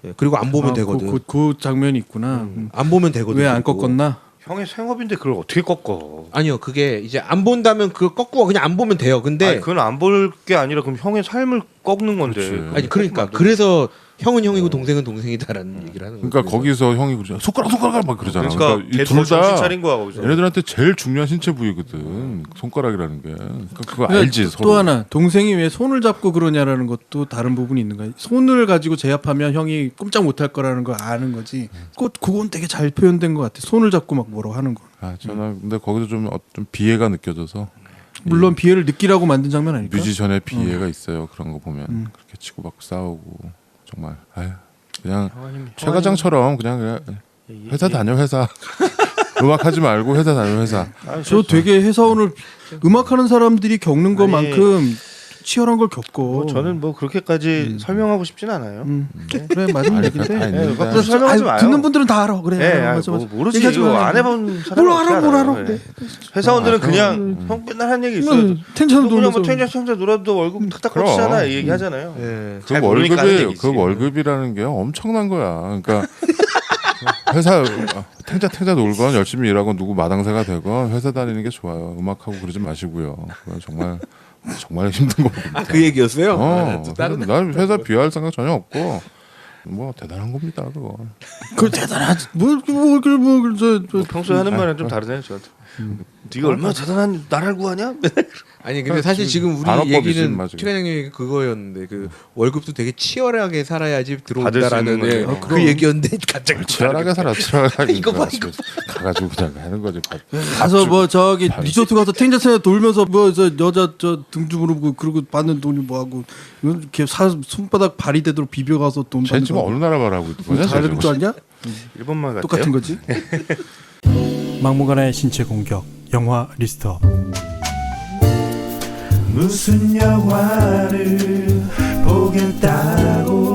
예, 그리고 안 보면 되거든. 그 장면이 있구나. 안 보면 되거든. 왜 안 그리고. 꺾었나? 형의 생업인데 그걸 어떻게 꺾어? 아니요, 그게 이제 안 본다면 그거 꺾고 그냥 안 보면 돼요. 근데 아니, 그건 안 볼 게 아니라 그럼 형의 삶을 꺾는 건데. 그렇지. 아니 그러니까 그래서 형은 형이고 동생은 동생이다라는 얘기를 하는 거예요. 그러니까 거기서 형이 그러잖아. 손가락 막 그러잖아. 그러니까 걔도 정신 둘다 차린 거야 거기서. 얘네들한테 제일 중요한 신체 부위거든. 손가락이라는 게. 그러니까 그거 그러니까 알지 또 서로. 하나 동생이 왜 손을 잡고 그러냐라는 것도 다른 부분이 있는 거야. 손을 가지고 제압하면 형이 꼼짝 못할 거라는 걸 아는 거지. 그건 되게 잘 표현된 것 같아. 손을 잡고 막 뭐라고 하는 거. 저는 근데 거기서 좀 비애가 느껴져서 물론 비애를 느끼라고 만든 장면 아닐까? 뮤지션의 비애가 있어요. 그런 거 보면 그렇게 치고받고 싸우고 정말 아유 그냥 최과장처럼 그냥 회사 다녀 회사. 음악하지 말고 회사 다녀 회사. 저 되게 회사원을 음악하는 사람들이 겪는 것만큼 치열한 걸 겪고. 뭐 저는 뭐 그렇게까지 설명하고 싶진 않아요. 그래 맞는 아니, 얘기인데. 다 있는데. 그래서 설명하지 마요. 듣는 분들은 다 알아. 그래. 예, 맞아, 뭐 맞아. 모르지. 얘기하지 이거 마. 안 해본 사람 뭘 알아. 그래. 회사원들은 그냥 형 맨날 한 얘기 있어. 텐션을 그냥 뭐 돌면서. 텐션 놀아도 월급 탁탁 그럼. 걷잖아. 이 얘기 하잖아요. 예. 잘 모르니까 하는 얘기지. 그 월급이라는 게 엄청난 거야. 그러니까 회사 탱자 놀건 열심히 일하건 누구 마당새가 되건 회사 다니는 게 좋아요. 음악하고 그러지 마시고요. 그건 정말 힘든 겁니다. 그 얘기였어요? 난 회사 비하할 생각 전혀 없고 뭐 대단한 겁니다. 그거. 그 대단하지. 저 평소에 하는 말은 좀 다르네 저한테. 네가 얼마나 대단한 나라를 구하냐? 아니 근데 사실 지금 우리 반어법이지, 얘기는 맞아. 최관장님 얘기 그거였는데 그 월급도 되게 치열하게 살아야지 받을 수 들어온다라는 있는 거죠. 그 얘기였는데 갑자기 치열하게 살아. 치열하게 이거 봐, 이거 가가지고 그냥 하는 거지. 가서 뭐 저기 리조트 가서 텐자스에 돌면서 뭐 저 여자 저 등주무르고 그러고 받는 돈이 뭐하고 이렇게 손바닥 발이 되도록 비벼가서 돈 쟤 받는 지금 거. 어느 나라 말하고 있는 거냐? 잘할 줄 아냐? 일본말 같아요. 똑같은 거지. 막무가내 신체 공격 영화 리스트업. 무슨 영화를 보겠다고